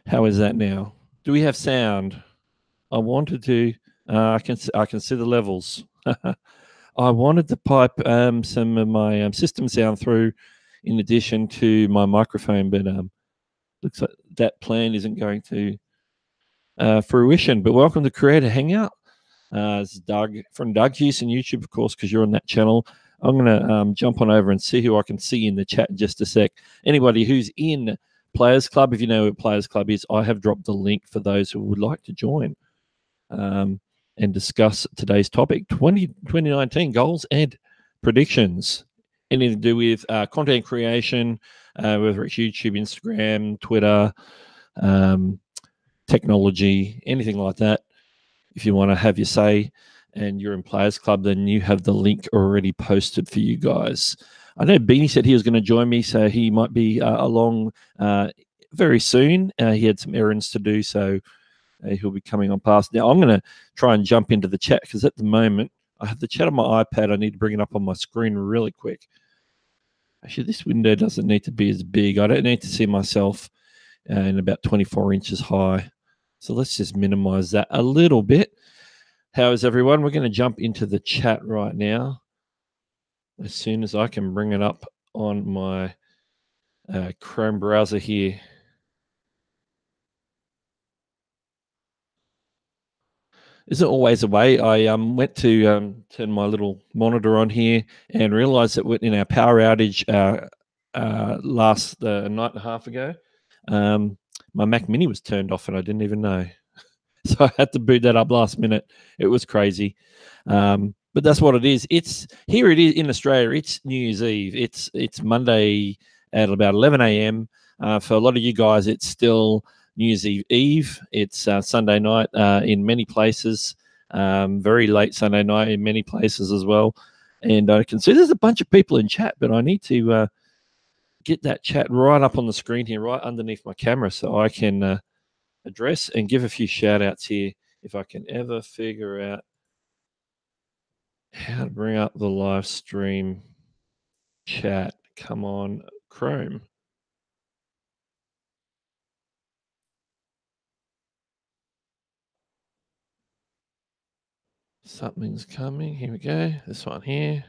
How is that now? Do we have sound? I wanted to. I can see the levels. I wanted to pipe some of my system sound through, in addition to my microphone, but looks like that plan isn't going to fruition. But welcome to Creator Hangout. This is Doug from Doug Hewson YouTube, of course, because you're on that channel. I'm going to jump on over and see who I can see in the chat in just a sec. Anybody who's in Players Club, if you know what Players Club is, I have dropped the link for those who would like to join and discuss today's topic, 2019 goals and predictions. Anything to do with content creation, whether it's YouTube, Instagram, Twitter, technology, anything like that. If you want to have your say and you're in Players Club, then you have the link already posted for you guys. I know Beanie said he was going to join me, so he might be along very soon. He had some errands to do, so he'll be coming on past. Now, I'm going to try and jump into the chat because at the moment, I have the chat on my iPad. I need to bring it up on my screen really quick. Actually, this window doesn't need to be as big. I don't need to see myself in about 24 inches high. So let's just minimize that a little bit. How is everyone? We're going to jump into the chat right now as soon as I can bring it up on my Chrome browser here. Isn't always a way. I went to turn my little monitor on here and realized that in our power outage last night and a half ago, my Mac Mini was turned off and I didn't even know. So I had to boot that up last minute. It was crazy. But that's what it is. It's here. It is in Australia. It's New Year's Eve. It's Monday at about 11 a.m. For a lot of you guys, it's still New Year's Eve. It's Sunday night in many places. Very late Sunday night in many places as well. And I can see there's a bunch of people in chat, but I need to get that chat right up on the screen here, right underneath my camera, so I can address and give a few shout outs here if I can ever figure out how to bring up the live stream chat. Come on, Chrome. Something's coming. Here we go. This one here.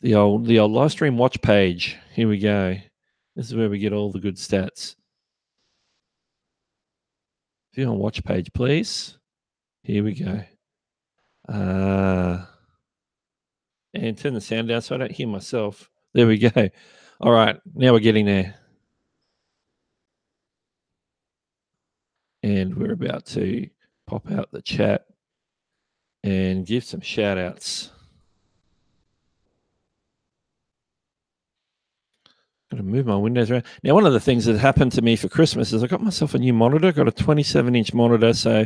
The old live stream watch page. Here we go. This is where we get all the good stats. View on watch page, please. Here we go. And turn the sound down so I don't hear myself. There we go. All right, now we're getting there. And we're about to pop out the chat and give some shout outs. I'm going to move my windows around. Now, one of the things that happened to me for Christmas is I got myself a new monitor, got a 27-inch monitor. So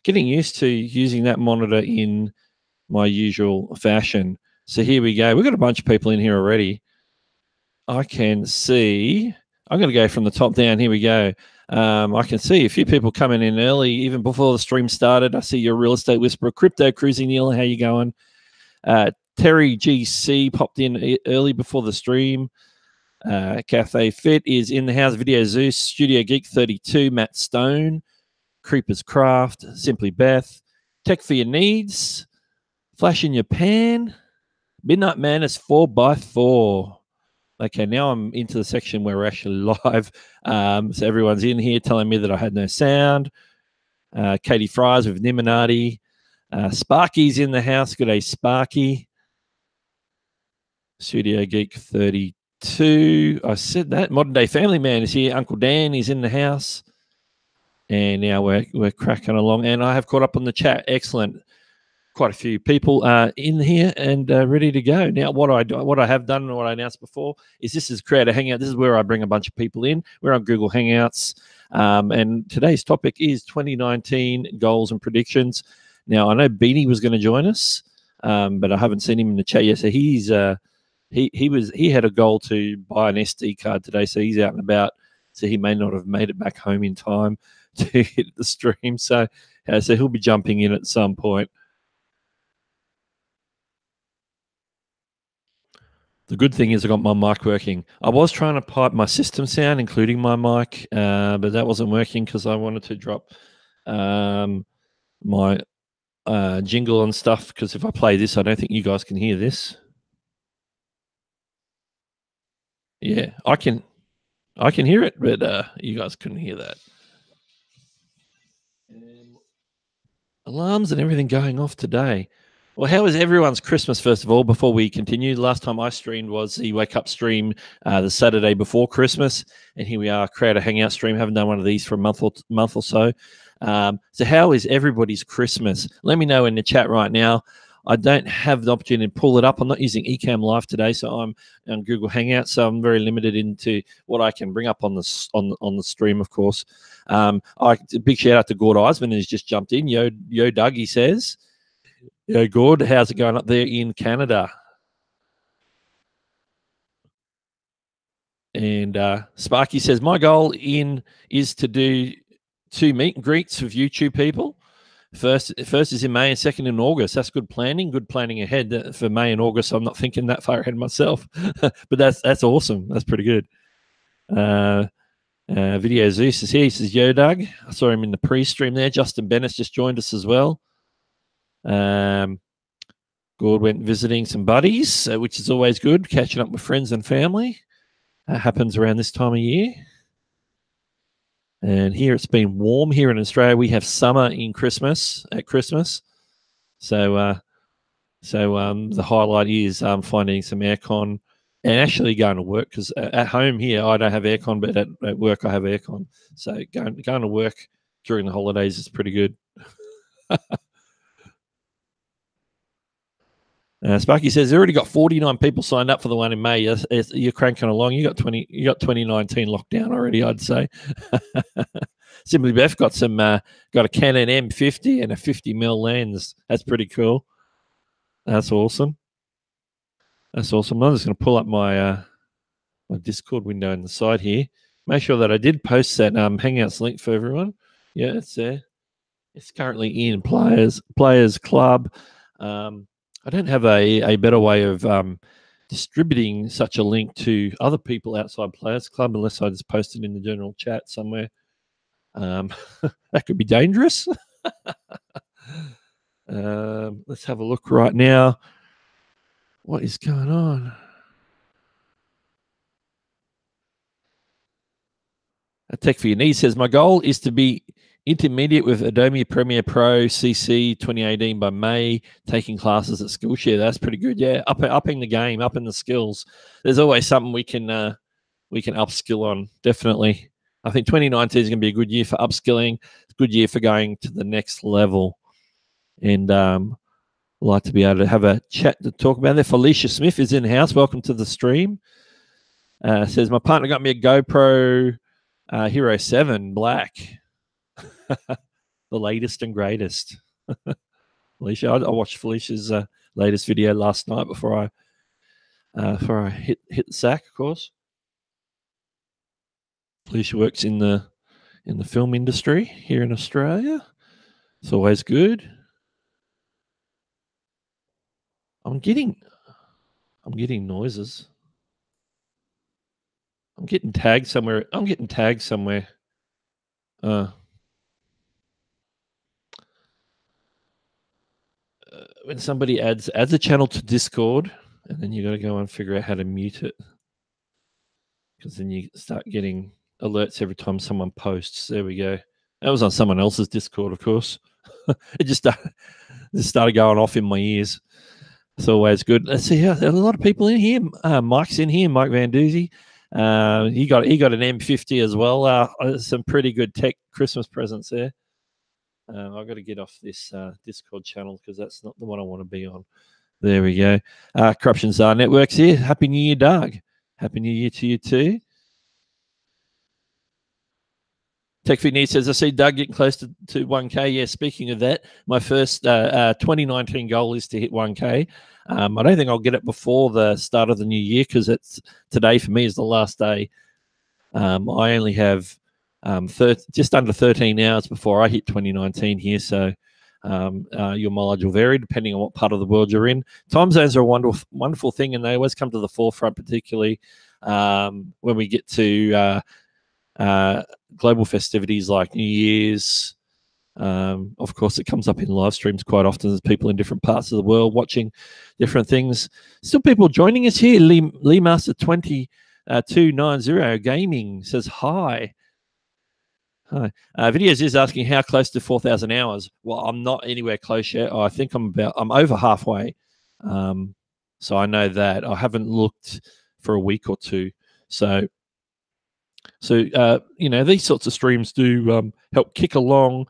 getting used to using that monitor in my usual fashion. So here we go. We've got a bunch of people in here already. I can see, I'm going to go from the top down. Here we go. I can see a few people coming in early, even before the stream started. I see your real estate whisperer, Crypto Cruising Neil. How you going? Terry GC popped in early before the stream. KathehFit is in the house. Video Zeus, Studio Geek 32, Matt Stone, Creeper's Craft, Simply Beth, Tech for Your Needs, Flash in Your Pan, Midnight Madness 4x4. Okay, now I'm into the section where we're actually live. So everyone's in here telling me that I had no sound. Katie Fries with Nimminati. Sparky's in the house. Good day, Sparky. Studio Geek 32. I said that. Modern Day Family Man is here. Uncle Dan is in the house. And now we're cracking along. And I have caught up on the chat. Excellent. Quite a few people in here and ready to go. Now, what I have done and what I announced before is this is Creator Hangout. This is where I bring a bunch of people in. We're on Google Hangouts. And today's topic is 2019 goals and predictions. Now, I know Beanie was going to join us, but I haven't seen him in the chat yet. So he had a goal to buy an SD card today, so he's out and about. So he may not have made it back home in time to hit the stream. So he'll be jumping in at some point. The good thing is I got my mic working. I was trying to pipe my system sound, including my mic, but that wasn't working because I wanted to drop my jingle and stuff, because if I play this, I don't think you guys can hear this. Yeah, I can hear it, but you guys couldn't hear that. Alarms and everything going off today. Well, how was everyone's Christmas, first of all, before we continue? The last time I streamed was the Wake Up stream the Saturday before Christmas, and here we are, Creator Hangout stream. Haven't done one of these for a month or so. So how is everybody's Christmas? Let me know in the chat right now. I don't have the opportunity to pull it up. I'm not using Ecamm Live today, so I'm on Google Hangout, so I'm very limited into what I can bring up on the stream, of course. A big shout out to Gord Eisman, who's just jumped in. Yo, Doug, he says. Yo, Gord, how's it going up there in Canada? And Sparky says, my goal is to do 2 meet and greets with YouTube people. First is in May and second in August. That's good planning. Good planning ahead for May and August. I'm not thinking that far ahead myself, but that's awesome. That's pretty good. Video Zeus is here. He says, yo, Doug. I saw him in the pre-stream there. Justin Bennett's just joined us as well. Gord went visiting some buddies, which is always good. Catching up with friends and family. Happens around this time of year. And here it's been warm. Here in Australia, we have summer at Christmas. So the highlight is finding some aircon and actually going to work, because at home here I don't have aircon, but at work I have aircon. So going to work during the holidays is pretty good. Sparky says they already got 49 people signed up for the one in May. You're cranking along. You got 2019 lockdown already, I'd say. Simply Beth got a Canon M50 and a 50mm lens. That's pretty cool. That's awesome. I'm just going to pull up my Discord window on the side here. Make sure that I did post that Hangouts link for everyone. Yeah, it's there. It's currently in Players Club. I don't have a better way of distributing such a link to other people outside Players Club, unless I just post it in the general chat somewhere. That could be dangerous. Let's have a look right now. What is going on? A Tech for Your Knees says, my goal is to be intermediate with Adobe Premiere Pro CC 2018 by May, taking classes at Skillshare. That's pretty good. Yeah, upping the game, upping the skills. There's always something we can upskill on, definitely. I think 2019 is going to be a good year for upskilling. It's a good year for going to the next level. And I'd like to be able to have a chat to talk about that. Felicia Smith is in the house. Welcome to the stream. Says, my partner got me a GoPro Hero 7 Black. The latest and greatest. Felicia, I watched Felicia's latest video last night before I hit the sack, of course. Felicia works in the film industry here in Australia. It's always good. I'm getting noises. I'm getting tagged somewhere. When somebody adds a channel to Discord, and then you got to go and figure out how to mute it, because then you start getting alerts every time someone posts. There we go. That was on someone else's Discord, of course. It just started going off in my ears. It's always good. Let's see. There's a lot of people in here. Mike's in here. Mike Van Doozy. He got an M50 as well. Some pretty good tech Christmas presents there. I've got to get off this Discord channel because that's not the one I want to be on. There we go. Corruption Czar Networks here. Happy New Year, Doug. Happy New Year to you too. TechFit says, I see Doug getting close to 1K. Yeah, speaking of that, my first 2019 goal is to hit 1K. I don't think I'll get it before the start of the new year, because today for me is the last day. I only have just under 13 hours before I hit 2019 here, so your mileage will vary depending on what part of the world you're in. Time zones are a wonderful thing, and they always come to the forefront, particularly when we get to global festivities like New Year's. Of course, it comes up in live streams quite often. There's people in different parts of the world watching different things. Still people joining us here. Lee Master 290 Gaming says hi. Hi. Videos is asking how close to 4,000 hours. Well, I'm not anywhere close yet. I think I'm over halfway. So I know that. I haven't looked for a week or two. So you know, these sorts of streams do help kick along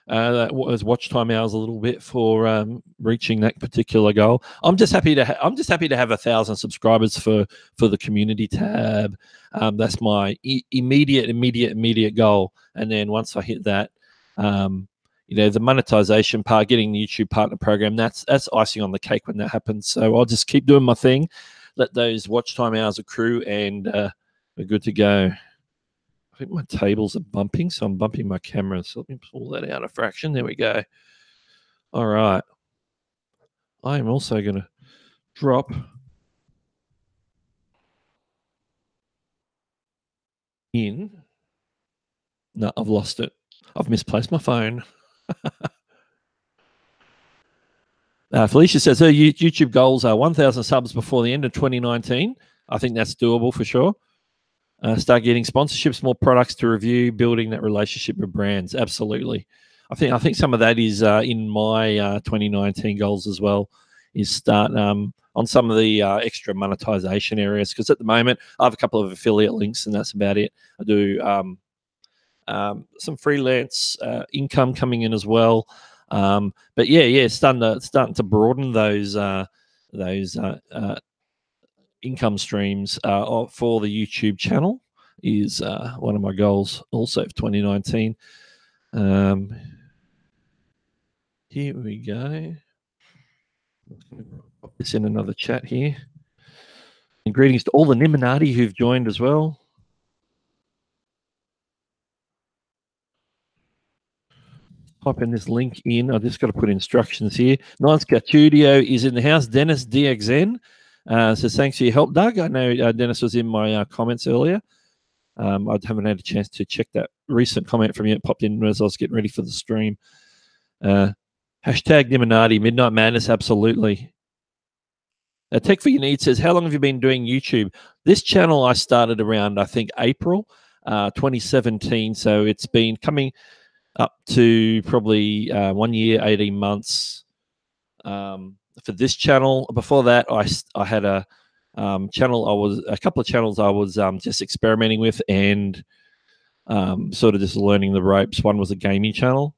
those watch time hours a little bit for reaching that particular goal. I'm just happy to have 1,000 subscribers for the community tab. That's my immediate goal. And then once I hit that, you know, the monetization part, getting the YouTube partner program, that's icing on the cake when that happens. So I'll just keep doing my thing, let those watch time hours accrue, and we're good to go. I think my tables are bumping, so I'm bumping my camera. So let me pull that out a fraction. There we go. All right. I am also going to drop in. No, I've lost it. I've misplaced my phone. Felicia says her YouTube goals are 1,000 subs before the end of 2019. I think that's doable for sure. Start getting sponsorships, more products to review, building that relationship with brands. Absolutely. I think some of that is in my 2019 goals as well, is start on some of the extra monetization areas, because at the moment I have a couple of affiliate links and that's about it. I do some freelance income coming in as well. But yeah, starting to broaden those income streams for the YouTube channel is one of my goals also for 2019. Here we go. Pop this in another chat here. And greetings to all the Nimminati who've joined as well. Pop in this link in. I just got to put instructions here. Nine Scout Studio is in the house. Dennis DXN says thanks for your help, Doug. I know Dennis was in my comments earlier. I haven't had a chance to check that recent comment from you. It popped in as I was getting ready for the stream. Hashtag Nimminati, Midnight Madness, absolutely. Tech for Your Needs says, how long have you been doing YouTube? This channel I started around, I think, April 2017. So it's been coming up to probably 1 year, 18 months for this channel. Before that, I had a couple of channels I was just experimenting with and sort of just learning the ropes. One was a gaming channel,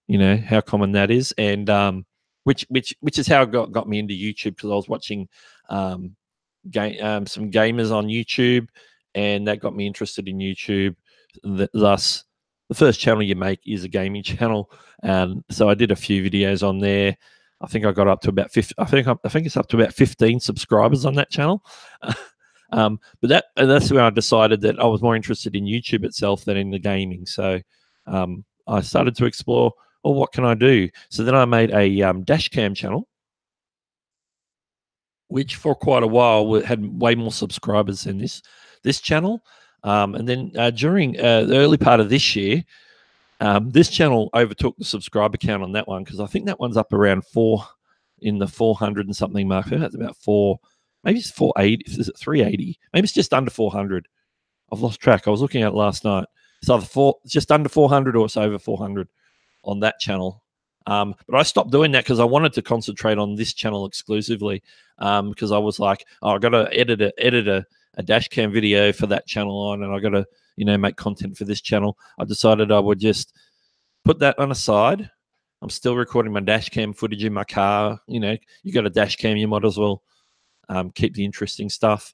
you know how common that is, and which is how it got me into YouTube, because I was watching some gamers on YouTube, and that got me interested in YouTube. Thus, the first channel you make is a gaming channel, and so I did a few videos on there. I think I got up to about 50. I think it's up to about 15 subscribers on that channel. But that's where I decided that I was more interested in YouTube itself than in the gaming. So I started to explore, well, what can I do? So then I made a dash cam channel, which for quite a while had way more subscribers than this channel. And then during the early part of this year, this channel overtook the subscriber count on that one, because I think that one's up around 400 and something mark. That's about 4, maybe it's 480. Is it 380? Maybe it's just under 400. I've lost track. I was looking at it last night. It's either just under 400 or it's over 400 on that channel. But I stopped doing that because I wanted to concentrate on this channel exclusively, because I was like, oh, I got to edit a dash cam video for that channel on, and I got to make content for this channel. I decided I would just put that on a side. I'm still recording my dash cam footage in my car. You got a dash cam, you might as well keep the interesting stuff.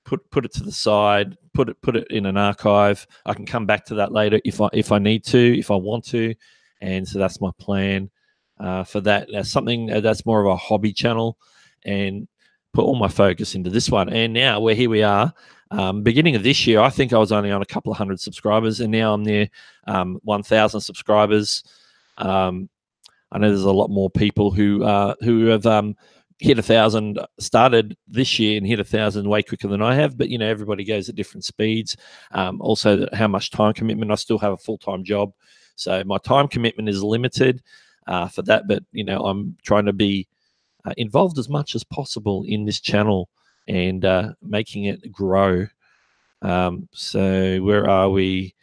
Put it to the side. Put it in an archive. I can come back to that later if I need to, if I want to. And so that's my plan for that. That's something that's more of a hobby channel, and put all my focus into this one. And now here we are. Beginning of this year, I think I was only on a couple of hundred subscribers, and now I'm near 1,000 subscribers. I know there's a lot more people who have hit 1,000, started this year and hit 1,000 way quicker than I have. But, everybody goes at different speeds. Also, how much time commitment. I still have a full-time job. So my time commitment is limited for that. But, I'm trying to be involved as much as possible in this channel and making it grow. So where are we?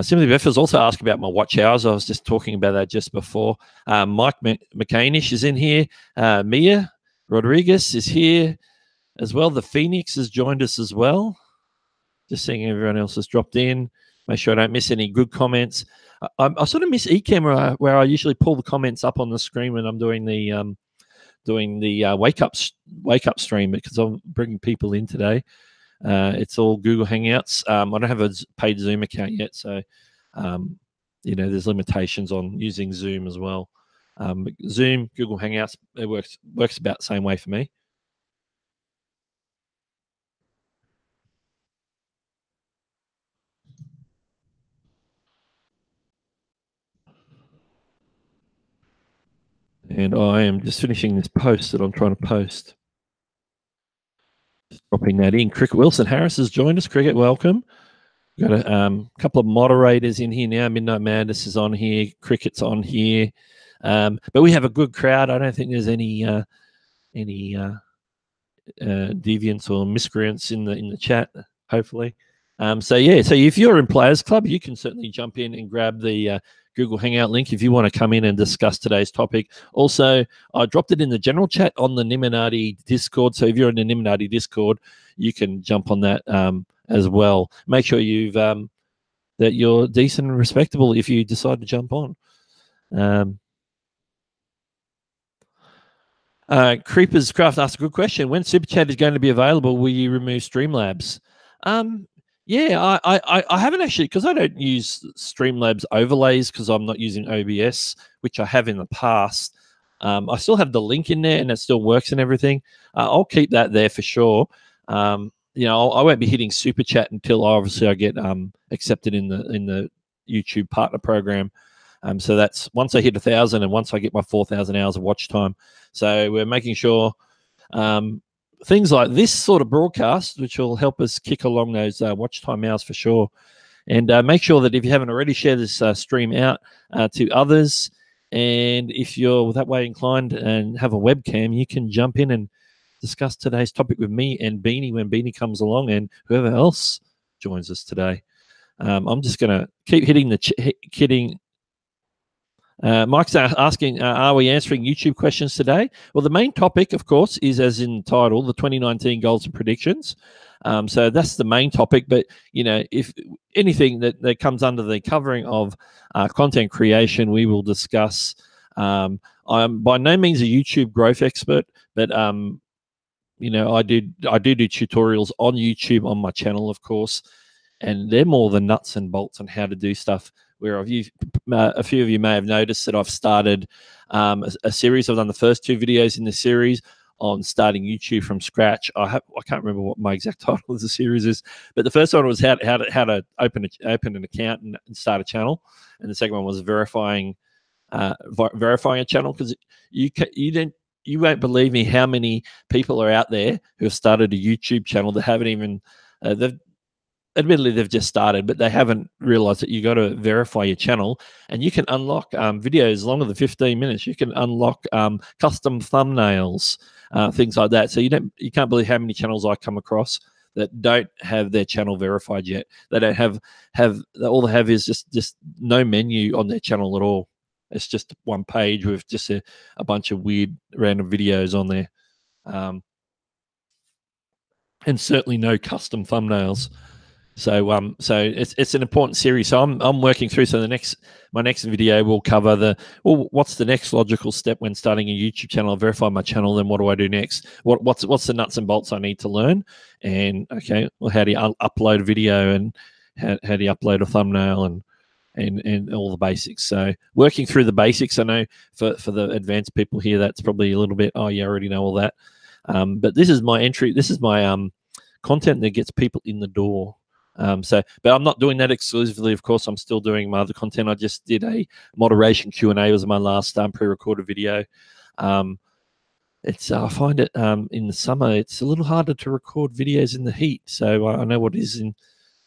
Simply Beth was also asking about my watch hours. I was just talking about that just before. Mike McCanish is in here. Mia Rodriguez is here as well. The Phoenix has joined us as well. Just seeing everyone else has dropped in. Make sure I don't miss any good comments. I sort of miss eCamera, where I usually pull the comments up on the screen when I'm doing the wake up stream, because I'm bringing people in today. It's all Google Hangouts. I don't have a paid Zoom account yet, so there's limitations on using Zoom as well. Zoom, Google Hangouts, it works about the same way for me. And I am just finishing this post that I'm trying to post. Just dropping that in. Cricket Wilson Harris has joined us. Cricket, welcome. We've got a couple of moderators in here now. Midnight Madness is on here. Cricket's on here. But we have a good crowd. I don't think there's any deviants or miscreants in the chat, hopefully. So if you're in Players Club, you can certainly jump in and grab the Google Hangout link if you want to come in and discuss today's topic. Also, I dropped it in the general chat on the Nimminati Discord. So if you're in the Nimminati Discord, you can jump on that as well. Make sure that you're decent and respectable if you decide to jump on. Creepers Craft asked a good question. When Super Chat is going to be available, will you remove Streamlabs? Yeah, I haven't actually, because I don't use Streamlabs overlays because I'm not using OBS, which I have in the past. I still have the link in there and it still works and everything. I'll keep that there for sure. I won't be hitting Super Chat until obviously I get accepted in the YouTube partner program. So that's once I hit 1,000 and once I get my 4,000 hours of watch time. So we're making sure things like this sort of broadcast, which will help us kick along those watch time hours for sure. And make sure that if you haven't already, share this stream out to others. And if you're that way inclined and have a webcam, you can jump in and discuss today's topic with me and Beanie when Beanie comes along and whoever else joins us today. I'm just going to keep hitting Mike's asking, are we answering YouTube questions today? Well, the main topic, of course, is, as in the title, the 2019 goals and predictions. So that's the main topic. But, if anything that comes under the covering of content creation, we will discuss. I'm by no means a YouTube growth expert, but, I do tutorials on YouTube on my channel, of course, and they're more the nuts and bolts on how to do stuff. Where a few of you may have noticed that I've started a series. I've done the first 2 videos in the series on starting YouTube from scratch. I can't remember what my exact title of the series is, but the first one was how to open an account and start a channel, and the second one was verifying a channel, because you won't believe me how many people are out there who have started a YouTube channel that haven't even admittedly, they've just started, but they haven't realized that you got to verify your channel, and you can unlock videos longer than 15 minutes. You can unlock custom thumbnails, things like that. So you can't believe how many channels I come across that don't have their channel verified yet. They don't have all they have is just no menu on their channel at all. It's just one page with just a bunch of weird random videos on there, and certainly no custom thumbnails. So it's an important series. So I'm working through. So my next video will cover what's the next logical step when starting a YouTube channel. I'll verify my channel. Then what do I do next? What's the nuts and bolts I need to learn? And okay, well, how do you upload a video, and how do you upload a thumbnail, and all the basics. So working through the basics. I know for the advanced people here, that's probably a little bit, oh yeah, I already know all that. But this is my entry. This is my content that gets people in the door. But I'm not doing that exclusively. Of course, I'm still doing my other content. I just did a moderation Q&A. Was my last pre-recorded video. I find it in the summer, it's a little harder to record videos in the heat. So I know what it is in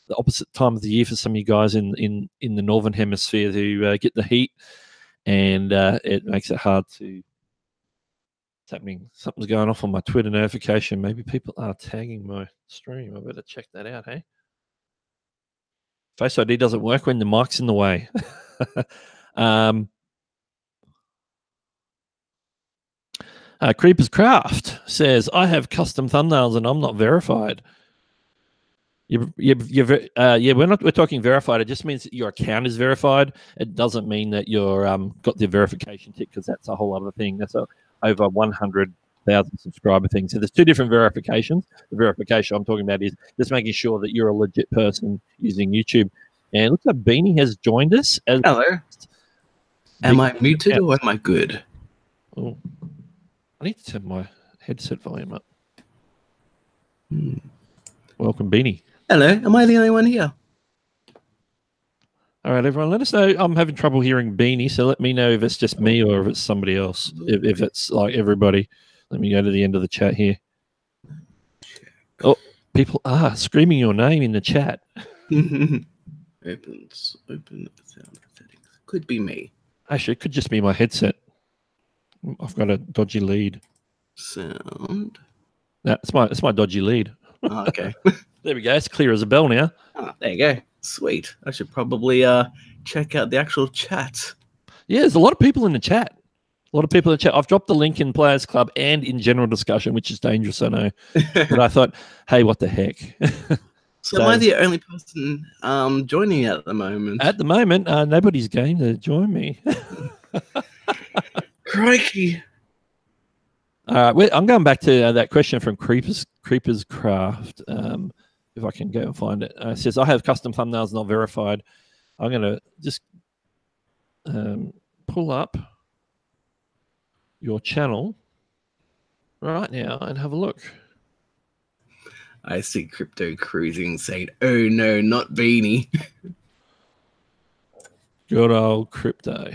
the opposite time of the year for some of you guys in the northern hemisphere who get the heat, and it makes it hard to. What's happening? Something's going off on my Twitter notification. Maybe people are tagging my stream. I better check that out. Hey, Face ID doesn't work when the mic's in the way. Creeper's Craft says, I have custom thumbnails and I'm not verified. We're talking verified. It just means that your account is verified. It doesn't mean that you're got the verification tick, because that's a whole other thing. That's over 100,000 subscriber thing. So there's two different verifications. The verification I'm talking about is just making sure that you're a legit person using YouTube. And it looks like Beanie has joined us. Hello. Am I muted or am I good? Oh. I need to turn my headset volume up. Welcome, Beanie. Hello. Am I the only one here? All right, everyone, let us know. I'm having trouble hearing Beanie, so let me know if it's just me or if it's somebody else. If it's like everybody. Let me go to the end of the chat here. Oh, people are screaming your name in the chat. Open sound settings. Could be me. Actually, it could just be my headset. I've got a dodgy lead. Sound. No, it's my dodgy lead. Oh, okay. There we go. It's clear as a bell now. Oh, there you go. Sweet. I should probably check out the actual chat. Yeah, there's a lot of people in the chat. A lot of people in the chat. I've dropped the link in Players Club and in general discussion, which is dangerous, I know. But I thought, hey, what the heck? So am I the only person joining at the moment? At the moment, nobody's game to join me. Crikey. All right, I'm going back to that question from Creeper's Craft. If I can go and find it. It says, I have custom thumbnails not verified. I'm going to just pull up your channel right now and have a look. I see Crypto Cruising saying, oh no, not Beanie. Good old Crypto.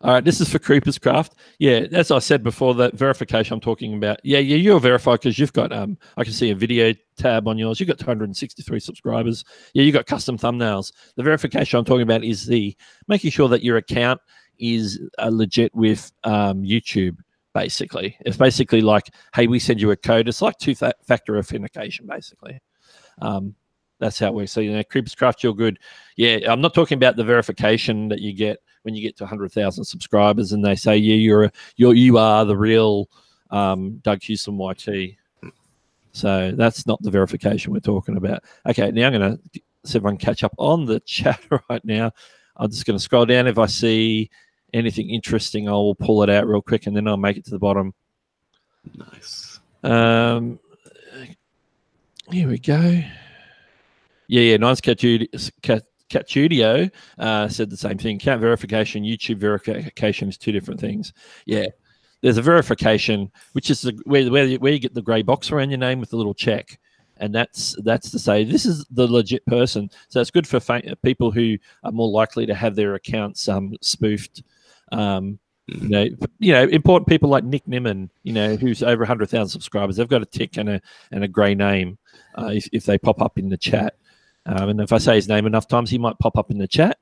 All right, this is for Creeper's Craft. Yeah, as I said before, that verification I'm talking about. Yeah, you're verified because you've got, I can see a video tab on yours. You've got 263 subscribers. Yeah, you've got custom thumbnails. The verification I'm talking about is the making sure that your account is legit with YouTube, basically. It's basically like, hey, we send you a code. It's like two-factor authentication, basically. That's how it works. So, Creeper's Craft, you're good. Yeah, I'm not talking about the verification that you get when you get to 100,000 subscribers and they say, yeah, you are the real Doug Hewson YT. So that's not the verification we're talking about. Okay, now I'm going to see if I can catch up on the chat right now. I'm just going to scroll down. If I see anything interesting, I will pull it out real quick and then I'll make it to the bottom. Nice. Here we go. Yeah, nice Catudio said the same thing. Account verification, YouTube verification is two different things. Yeah, there's a verification, which is where you get the grey box around your name with the little check, and that's to say this is the legit person. So it's good for people who are more likely to have their accounts spoofed. Important people like Nick Nimmin, who's over 100,000 subscribers. They've got a tick and a grey name if they pop up in the chat. And if I say his name enough times, he might pop up in the chat.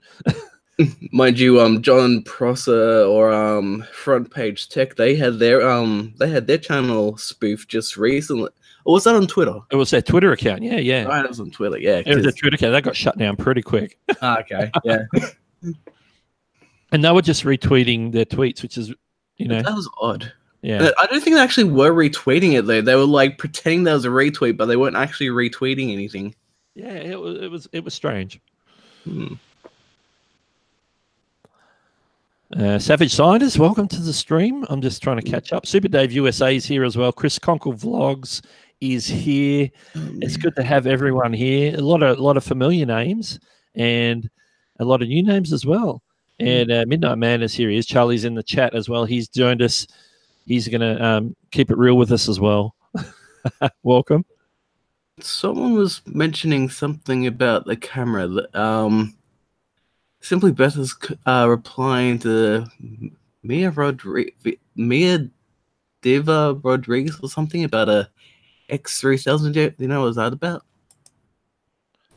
Mind you, John Prosser or Front Page Tech, they had their channel spoofed just recently. Or was that on Twitter? It was their Twitter account. Yeah. Right, it was on Twitter. Yeah, it was their Twitter account. That got shut down pretty quick. Okay, yeah. And they were just retweeting their tweets, which is, that was odd. Yeah, I don't think they actually were retweeting it though. They were like pretending there was a retweet, but they weren't actually retweeting anything. Yeah, it was strange. Savage Scientist, welcome to the stream. I'm just trying to catch up. Super Dave USA is here as well. Chris Conkle Vlogs is here. It's good to have everyone here. A lot of familiar names and a lot of new names as well. And Midnight Man is here. He is. Charlie's in the chat as well. He's joined us. He's going to keep it real with us as well. Welcome. Someone was mentioning something about the camera. Simply Beth is replying to Mia Diva Rodriguez or something about a X3000. Do you know what was that about?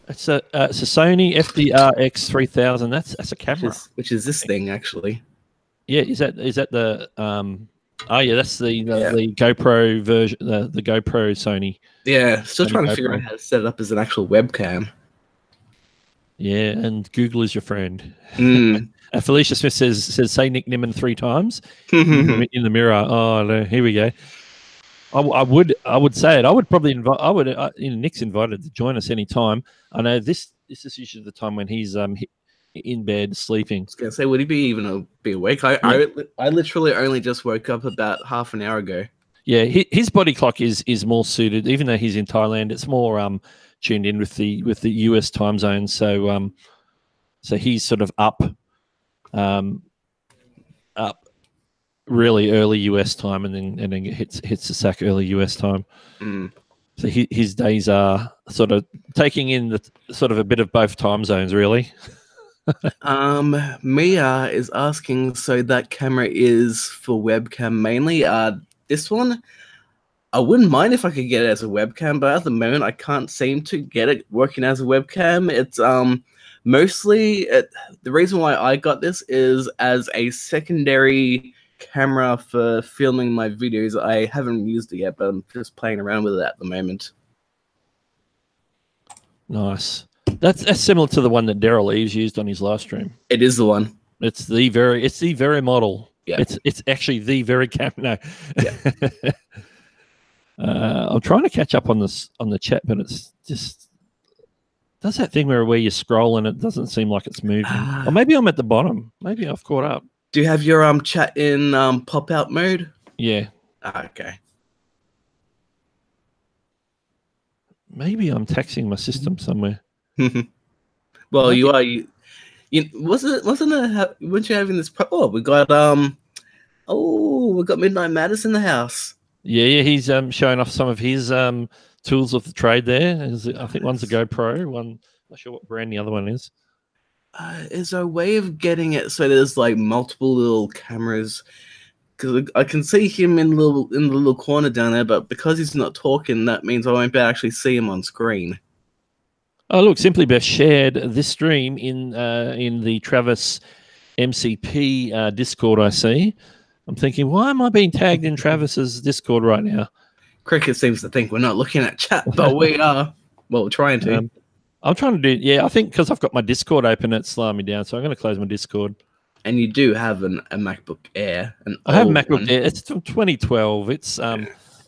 It's a Sony FDR X3000. That's a camera. Which is this thing actually. Yeah, is that the oh yeah, that's the GoPro version, the GoPro Sony. Yeah, still Sony trying to GoPro. figure out how to set it up as an actual webcam. Yeah, and Google is your friend. Mm. Felicia Smith says say Nick Nimmin 3 times in the mirror. Oh no, here we go. I would say it. I would probably invite. Nick's invited to join us anytime. I know this is usually the time when he's in bed sleeping. I was gonna say, would he be awake? I literally only just woke up about half an hour ago. Yeah, his body clock is more suited, even though he's in Thailand. It's more tuned in with the US time zone. So so he's sort of up really early US time, and then hits the sack early US time. Mm. So his days are sort of taking in the sort of a bit of both time zones, really. Mia is asking, so that camera is for webcam mainly. This one, I wouldn't mind if I could get it as a webcam, but at the moment I can't seem to get it working as a webcam. It's mostly the reason why I got this is as a secondary camera for filming my videos. I haven't used it yet, but I'm just playing around with it at the moment. Nice. That's similar to the one that Daryl Eves used on his live stream. It is the one. It's the very model. Yeah. It's actually the very camera. No. Yeah. I'm trying to catch up on the chat, but it's just does that thing where you scroll and it doesn't seem like it's moving. Or maybe I'm at the bottom. Maybe I've caught up. Do you have your chat in pop out mode? Yeah. Okay. Maybe I'm taxing my system somewhere. Well, you are. You wasn't it? Weren't you having this? We got we got Midnight Madness in the house. Yeah. He's showing off some of his tools of the trade there. I think one's a GoPro. One, not sure what brand the other one is. Is there a way of getting it so there's like multiple little cameras? Because I can see him in the little corner down there, but because he's not talking, that means I won't be able to actually see him on screen. Oh, look, Simply Best shared this stream in the Travis MCP Discord, I see. I'm thinking, why am I being tagged in Travis's Discord right now? Cricket seems to think we're not looking at chat, but we are. Well, we're trying to. I'm trying to do, I think because I've got my Discord open, it's slowing me down, so I'm going to close my Discord. And you do have a MacBook Air. I have a MacBook Air. It's from 2012. It's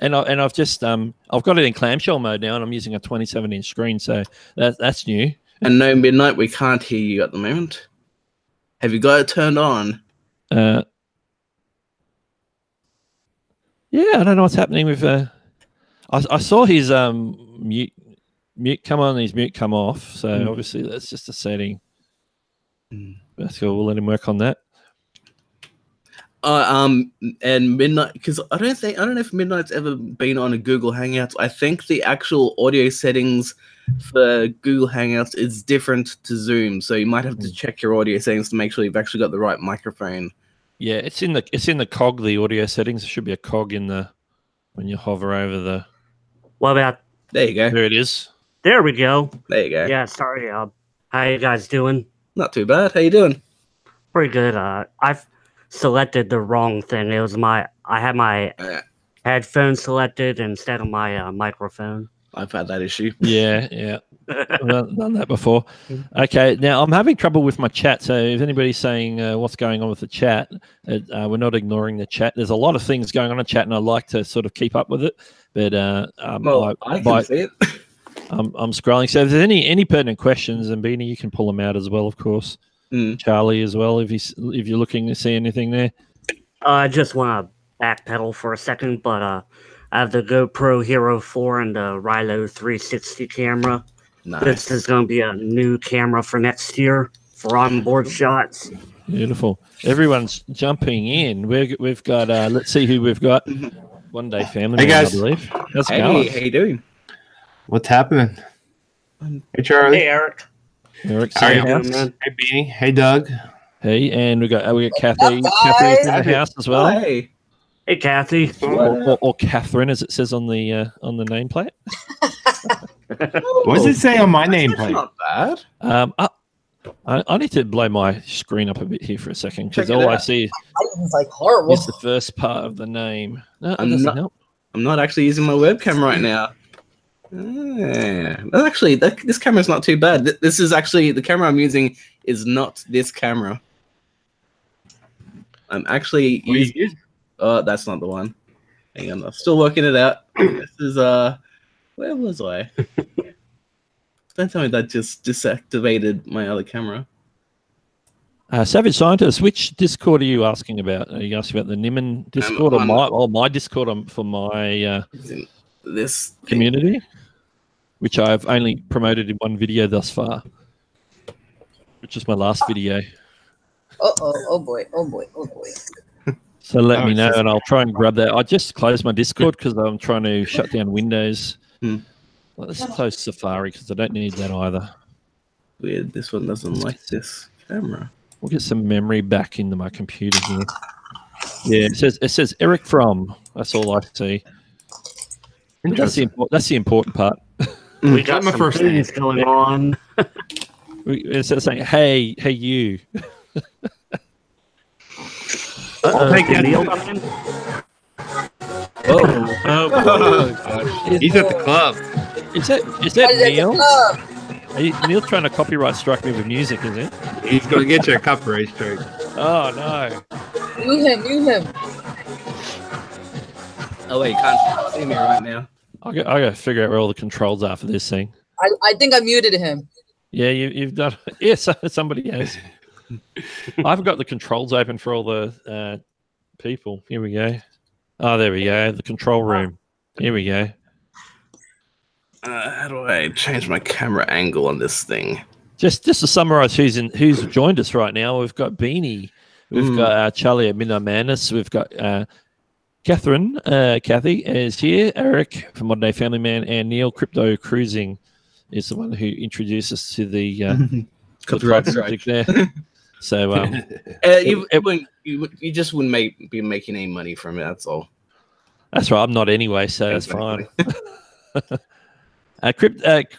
and I've just I've got it in clamshell mode now, and I'm using a 27-inch screen, so that's new. And no, Midnight, we can't hear you at the moment. Have you got it turned on? Yeah, I don't know what's happening with. I saw his mute come on, and his mute come off. So obviously that's just a setting. That's cool. We'll let him work on that. And Midnight, because I don't know if Midnight's ever been on a Google Hangouts. I think the actual audio settings for Google Hangouts is different to Zoom, so you might have to check your audio settings to make sure you've actually got the right microphone. Yeah, it's in the cog, the audio settings. There should be a cog in the when you hover over the. What about? There you go. There it is. There we go. There you go. Yeah, sorry. How you guys doing? Not too bad. How you doing? Pretty good. I've selected the wrong thing. It was I had my headphones selected instead of my microphone. I've had that issue. Yeah. I've done that before. Okay, now I'm having trouble with my chat. So if anybody's saying what's going on with the chat, we're not ignoring the chat. There's a lot of things going on in chat, and I like to sort of keep up with it. But I can see it. I'm scrolling. So if there's any pertinent questions, and Beanie, you can pull them out as well, of course. Charlie as well, if you're looking to see anything there. I just want to backpedal for a second, but I have the GoPro Hero 4 and the Rilo 360 camera. Nice. This is going to be a new camera for next year for onboard shots. Beautiful. Everyone's jumping in. We've got let's see who we've got. One Day Family Man, I believe. How's it going? How you doing? What's happening? Hey, Charlie. Hey, Eric. Eric's How you in the doing, house. man? Hey, Beanie. Hey, Doug. Hey, and we got Kathy. Up, Kathy's in the guys? house as well, Hey. Hey, Kathy. or Catherine, as it says on the nameplate. What does it say on my That's nameplate? not bad. I need to blow my screen up a bit here for a second because Check it all I out. see It's like horrible. is the first part of the name. No, it I'm doesn't not- help. I'm not actually using my webcam right now. That's actually, this camera's not too bad. This is actually, the camera I'm using is not this camera. I'm actually using... Oh, that's not the one. Hang on, I'm still working it out. This is, where was I? Don't tell me that just deactivated my other camera. Savage Scientist, which Discord are you asking about? Are you asking about the Nimmin Discord or my Discord for my This community, which I've only promoted in one video thus far, which is my last video. Oh boy. So let Oh, me it's know, just- and I'll try and grab that. I just closed my Discord because I'm trying to shut down Windows. Hmm. Well, let's close Safari because I don't need that either. weird. This one doesn't like this camera. We'll get some memory back into my computer here. Yeah, it says Eric from. That's all I see. That's the important part. We got my some first things going on. Instead of saying "Hey you," Take Did that. Neil come in? He's at the club. is that Neil? Neil's trying to copyright strike me with music, is it? He's going to get you a copyright strike. Oh no! Mute him. Oh wait, you can't see me right now. I got to figure out where all the controls are for this thing. I think I muted him. Yeah, you've done. Yes, somebody has. I've got the controls open for all the people. Here we go. Oh, there we go. The control room. Here we go. How do I change my camera angle on this thing? Just to summarize who's joined us right now, we've got Beanie, we've got Charlie at Midnight Madness, we've got Catherine, Kathy is here, Eric from Modern Day Family Man, and Neil Crypto Cruising is the one who introduced us to the Copyright project strike. there. So You just wouldn't be making any money from it. That's all. that's right. I'm not anyway, so that's Exactly. fine.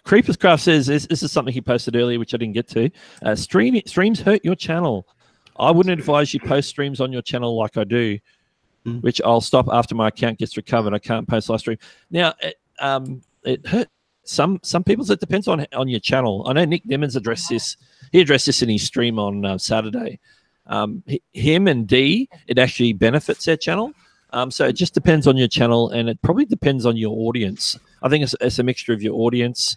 Creepers Craft says this is something he posted earlier, which I didn't get to. Streams hurt your channel. I wouldn't advise you post streams on your channel like I do, which I'll stop after my account gets recovered. I can't post live stream. Now, it hurt some people. So it depends on your channel. I know Nick Nimmins addressed this. He addressed this in his stream on Saturday. Him and D, it actually benefits their channel. So it just depends on your channel, and it probably depends on your audience. I think it's a mixture of your audience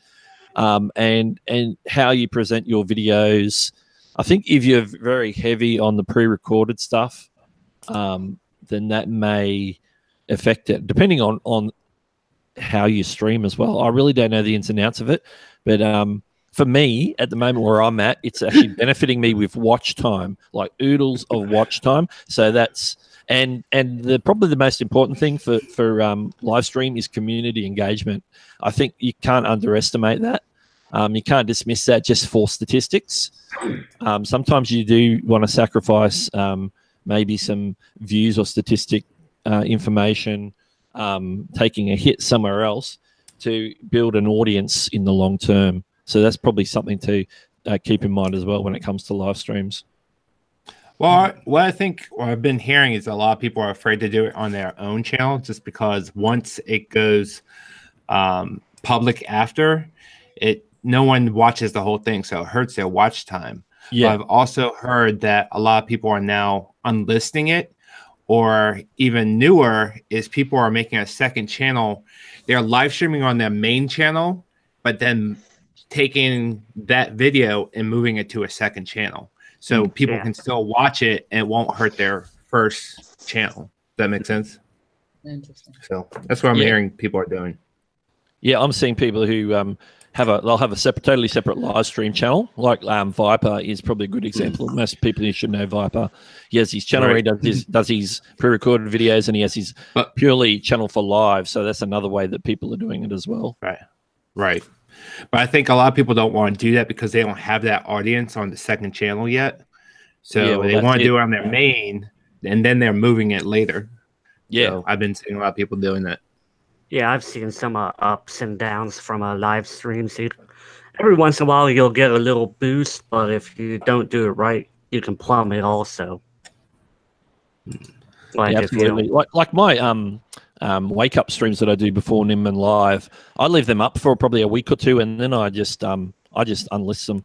and how you present your videos. I think if you're very heavy on the pre-recorded stuff, then that may affect it, depending on how you stream as well. I really don't know the ins and outs of it, but for me, at the moment where I'm at, it's actually benefiting me with watch time, like oodles of watch time. So that's and probably the most important thing for live stream is community engagement. I think you can't underestimate that. You can't dismiss that just for statistics. Sometimes you do want to sacrifice maybe some views or statistic information, taking a hit somewhere else to build an audience in the long term. So that's probably something to keep in mind as well when it comes to live streams. Well, what I think what I've been hearing is a lot of people are afraid to do it on their own channel just because once it goes public after it, no one watches the whole thing, so it hurts their watch time. Yeah, But I've also heard that a lot of people are now unlisting it, or even newer is people are making a second channel. They're live streaming on their main channel, but then taking that video and moving it to a second channel. So people can still watch it and it won't hurt their first channel. Does that make sense? Interesting. So that's what I'm hearing people are doing. Yeah, I'm seeing people who they'll have a totally separate live stream channel. Like Viper is probably a good example. Most people should know Viper. He has his channel where he does his pre-recorded videos, and he has his purely channel for live. So that's another way that people are doing it as well. Right. Right. But I think a lot of people don't want to do that because they don't have that audience on the second channel yet. So Yeah, well, they that's want to it. do it on their main, and then they're moving it later. Yeah. So I've been seeing a lot of people doing that. Yeah, I've seen some ups and downs from live streams. Every once in a while, you'll get a little boost, but if you don't do it right, you can plummet also. Like Yeah, if you absolutely. Like my wake up streams that I do before Nimmin Live, I leave them up for probably a week or two, and then I just unlist them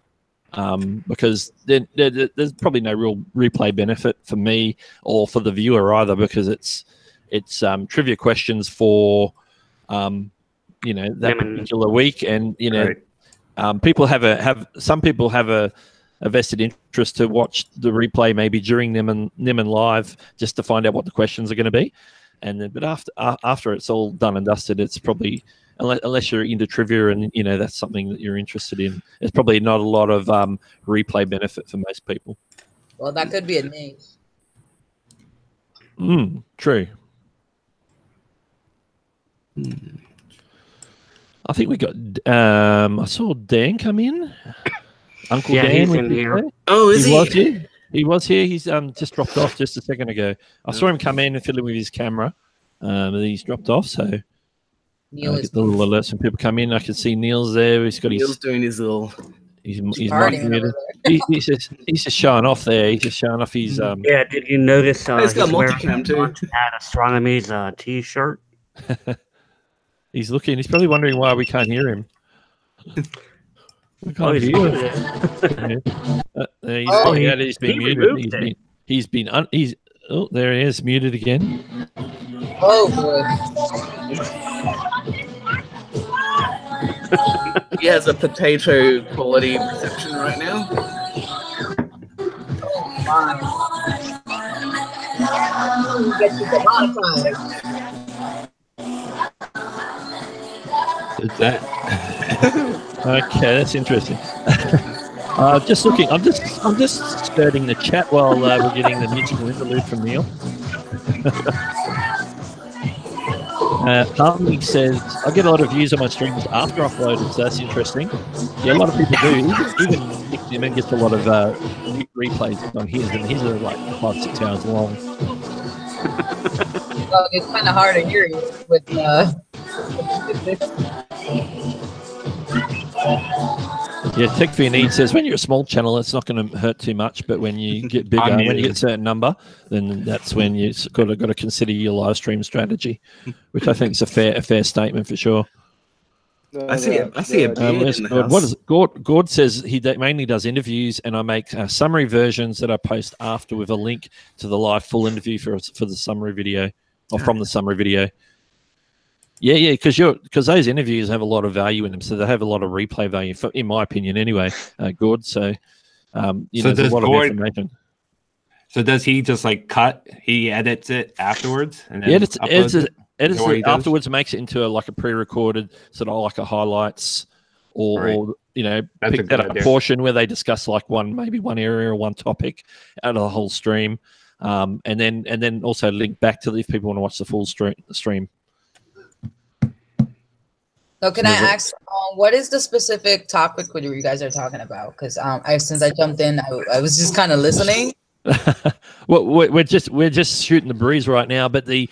because then there's probably no real replay benefit for me or for the viewer either, because it's trivia questions for that particular week, and people some people have a vested interest to watch the replay maybe during Nimmin Live just to find out what the questions are going to be, and then but after it's all done and dusted, it's probably unless you're into trivia and that's something that you're interested in, it's probably not a lot of replay benefit for most people. Well, that could be a niche. True. I think we got. I saw Dan come in. Uncle Dan, he's in here. Oh, is he? Was here. He was here. He's just dropped off just a second ago. I saw him come in and fiddle with his camera. And he's dropped off. So Neil get the little alerts when people come in. I can see Neil's there. He's got Neil's doing his little. He's partying over he's just showing off there. He's just showing off his. Yeah, did you notice? He's got multicam too. At Astronomy's T-shirt. He's looking. He's probably wondering why we can't hear him. We can't hear him. He's been muted. He's been. Oh, there he is, muted again. Oh boy. He has a potato quality reception right now. Oh my. Get you to modify. What's that? Okay, that's interesting. Just looking, I'm just skirting the chat while we're getting the musical interlude from Neil. Harmony says, I get a lot of views on my streams after uploaded, so that's interesting. Yeah, a lot of people do. Even Nick Nimmin gets a lot of replays on his, and his are like 5-6 hours long. Well, it's kind of hard to hear you with this. Yeah, Tech for Your Needs says, when you're a small channel, it's not going to hurt too much, but when you get bigger, when you get a certain number, then that's when you've got to consider your live stream strategy, which I think is a fair statement for sure. I see a beard in the house. What is it? Gord says he mainly does interviews, and I make summary versions that I post after with a link to the live full interview for the summary video, or from the summary video. Yeah, because those interviews have a lot of value in them, so they have a lot of replay value, in my opinion, anyway. Gord, so there's a lot of information. So does he just like cut? He edits it afterwards, and then edits it afterwards, does? Makes it into a pre-recorded sort of like a highlights, or That's pick that up a portion where they discuss maybe one area or one topic out of the whole stream, and then also link back to if people want to watch the full stream. So can I ask, what is the specific topic what you guys are talking about? Because since I jumped in, I was just kind of listening. Well, we're just shooting the breeze right now, but the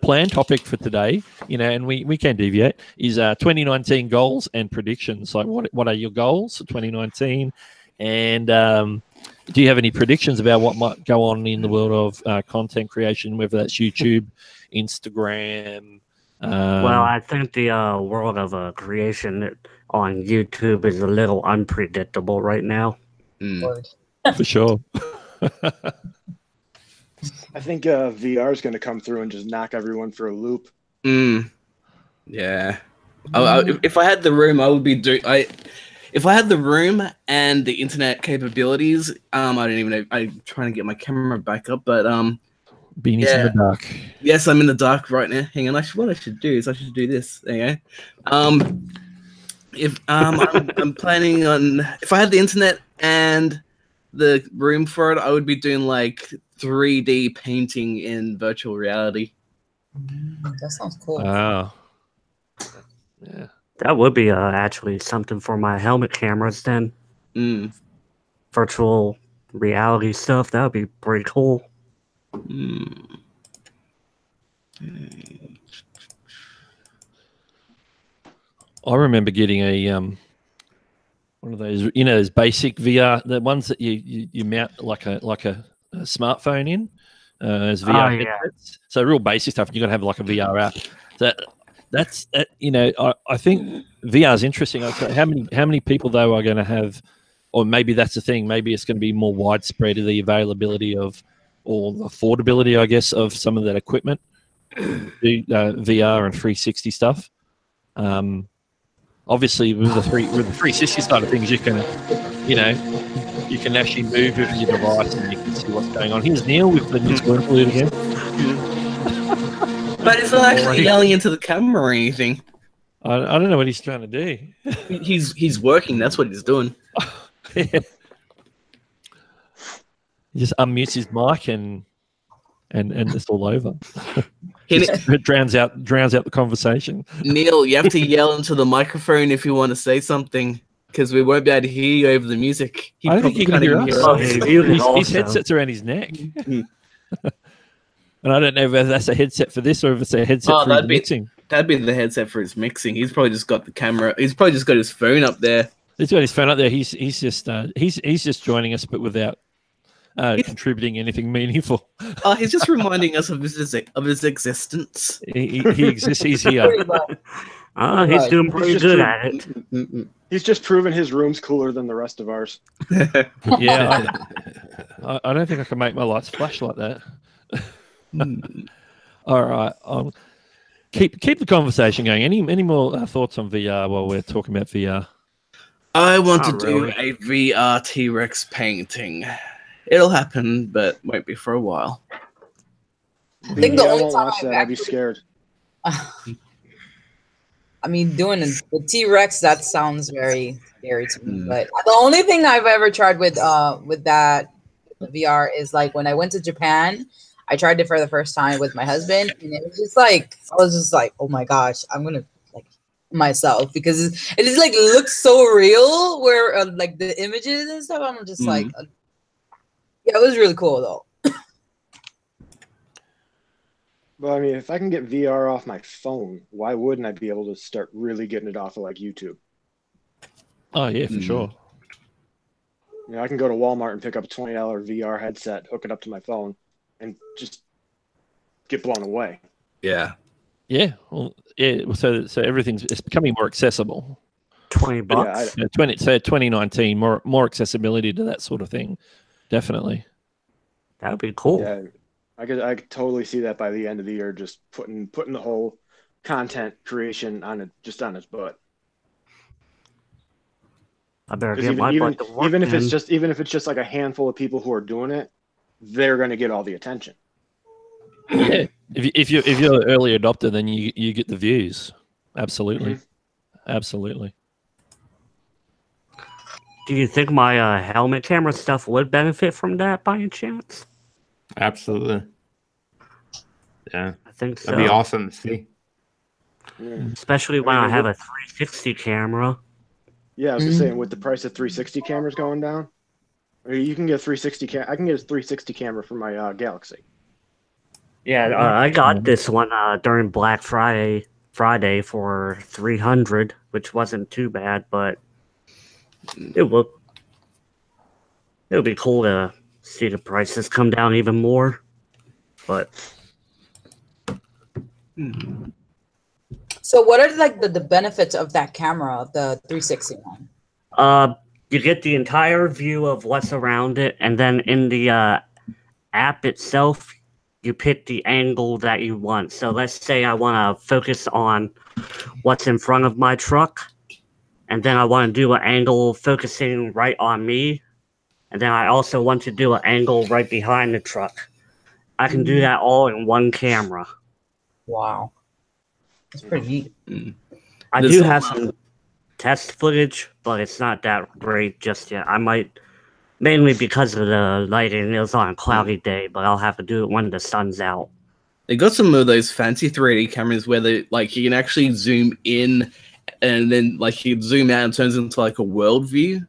planned topic for today, and we can deviate, is 2019 goals and predictions. Like, what are your goals for 2019, and do you have any predictions about what might go on in the world of content creation, whether that's YouTube, Instagram? Well, I think the world of creation on YouTube is a little unpredictable right now. For sure. I think VR is going to come through and just knock everyone for a loop. Yeah. If I had the room, I would be doing. If I had the room and the internet capabilities, I don't even know. I'm trying to get my camera back up, but Beanie's in the dark. Yes, I'm in the dark right now. Hang on. What I should do is I should do this. There you go. If I'm planning on, if I had the internet and the room for it, I would be doing like 3D painting in virtual reality. That sounds cool. Wow. Yeah. That would be actually something for my helmet cameras then. Mm. Virtual reality stuff. That would be pretty cool. Mm. I remember getting a one of those, those basic VR, the ones that you mount like a smartphone in as VR headsets. So real basic stuff. You got to have like a VR app. So that's I think VR is interesting. So how many people though are going to have, or maybe that's the thing. Maybe it's going to be more widespread of the availability of, or the affordability, I guess, of some of that equipment, the VR and 360 stuff. Obviously, with the 360 side of things, you can actually move with your device and you can see what's going on. Here's Neil with the new spoon flute again. But it's not actually yelling into the camera or anything. I don't know what he's trying to do. He's working. That's what he's doing. Yeah. He just unmutes his mic and it's all over. It drowns out the conversation. Neil, you have to yell into the microphone if you want to say something, because we won't be able to hear you over the music. I don't think he can hear us. His headset's around his neck. And I don't know whether that's a headset for this or if it's a headset for his mixing. That'd be the headset for his mixing. He's probably just got the camera. He's probably just got his phone up there. He's got his phone up there. He's just joining us, but without contributing anything meaningful. He's just reminding us of his existence. He exists. He's here. He's doing pretty good at it. He's just proven his room's cooler than the rest of ours. Yeah, I don't think I can make my lights flash like that. All right, keep the conversation going. Any more thoughts on VR while we're talking about VR? I want to do a VR T-Rex painting. It'll happen, but won't be for a while. I think the only time I'd be scared. I mean, doing the T-Rex, that sounds very scary to me. But the only thing I've ever tried with that VR is like when I went to Japan, I tried it for the first time with my husband, and it was just like I was just like, oh my gosh, I'm gonna like myself because it is like looks so real. Where like the images and stuff, I'm just like. Yeah, it was really cool though. Well, I mean, if I can get VR off my phone, why wouldn't I be able to start really getting it off of like YouTube? Oh yeah, for sure. You know, I can go to Walmart and pick up a $20 VR headset, hook it up to my phone, and just get blown away. Yeah. Yeah. Well, yeah. So it's becoming more accessible. $20. Yeah, 2019, more accessibility to that sort of thing. Definitely. That would be cool. Yeah, I could totally see that by the end of the year, just putting the whole content creation on its butt. I better get my butt to work. Even if it's just like a handful of people who are doing it, they're going to get all the attention. Yeah, if you're an early adopter, then you get the views. Absolutely, absolutely. Do you think my helmet camera stuff would benefit from that by any chance? Absolutely. Yeah. I think so. That'd be awesome to see. Especially when I have a 360 camera. Yeah, I was just saying, with the price of 360 cameras going down, you can get a 360 I can get a 360 camera for my Galaxy. Yeah, I got this one during Black Friday for $300, which wasn't too bad, but it would be cool to see the prices come down even more. But so what are like the benefits of that camera, the 360 one? You get the entire view of what's around it, and then in the app itself, you pick the angle that you want. So let's say I want to focus on what's in front of my truck, and then I want to do an angle focusing right on me, and then I also want to do an angle right behind the truck. I can do that all in one camera. Wow. That's pretty neat. I do have some test footage, but it's not that great just yet. I might, mainly because of the lighting. It was on a cloudy day, but I'll have to do it when the sun's out. They got some of those fancy 3D cameras where they you can actually zoom in and then like you zoom out and turns into like a world view.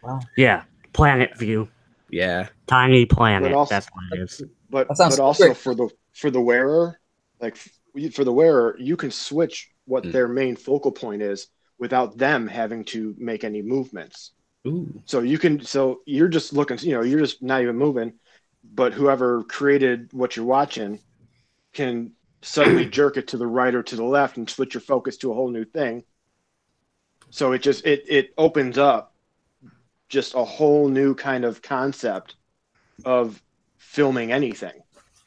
Wow. Yeah, planet view. Yeah. Tiny planet. also- That's what it is. But That sounds also super- for the wearer, like for the wearer, you can switch what Mm. their main focal point is without them having to make any movements. Ooh. So you're just looking, you're just not even moving, but whoever created what you're watching can suddenly jerk it to the right or to the left and switch your focus to a whole new thing. So it opens up just a whole new kind of concept of filming anything.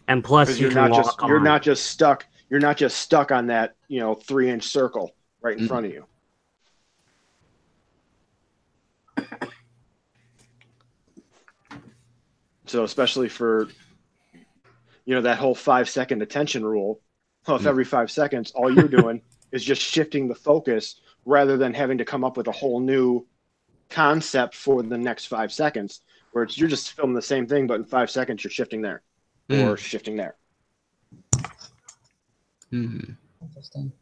And plus, Because you can walk on. you're not just stuck on that 3-inch circle right in front of you. So especially for that whole 5-second attention rule, well, if every 5 seconds all you're doing is just shifting the focus rather than having to come up with a whole new concept for the next 5 seconds, where you're just filming the same thing, but in 5 seconds you're shifting there or shifting there. Interesting.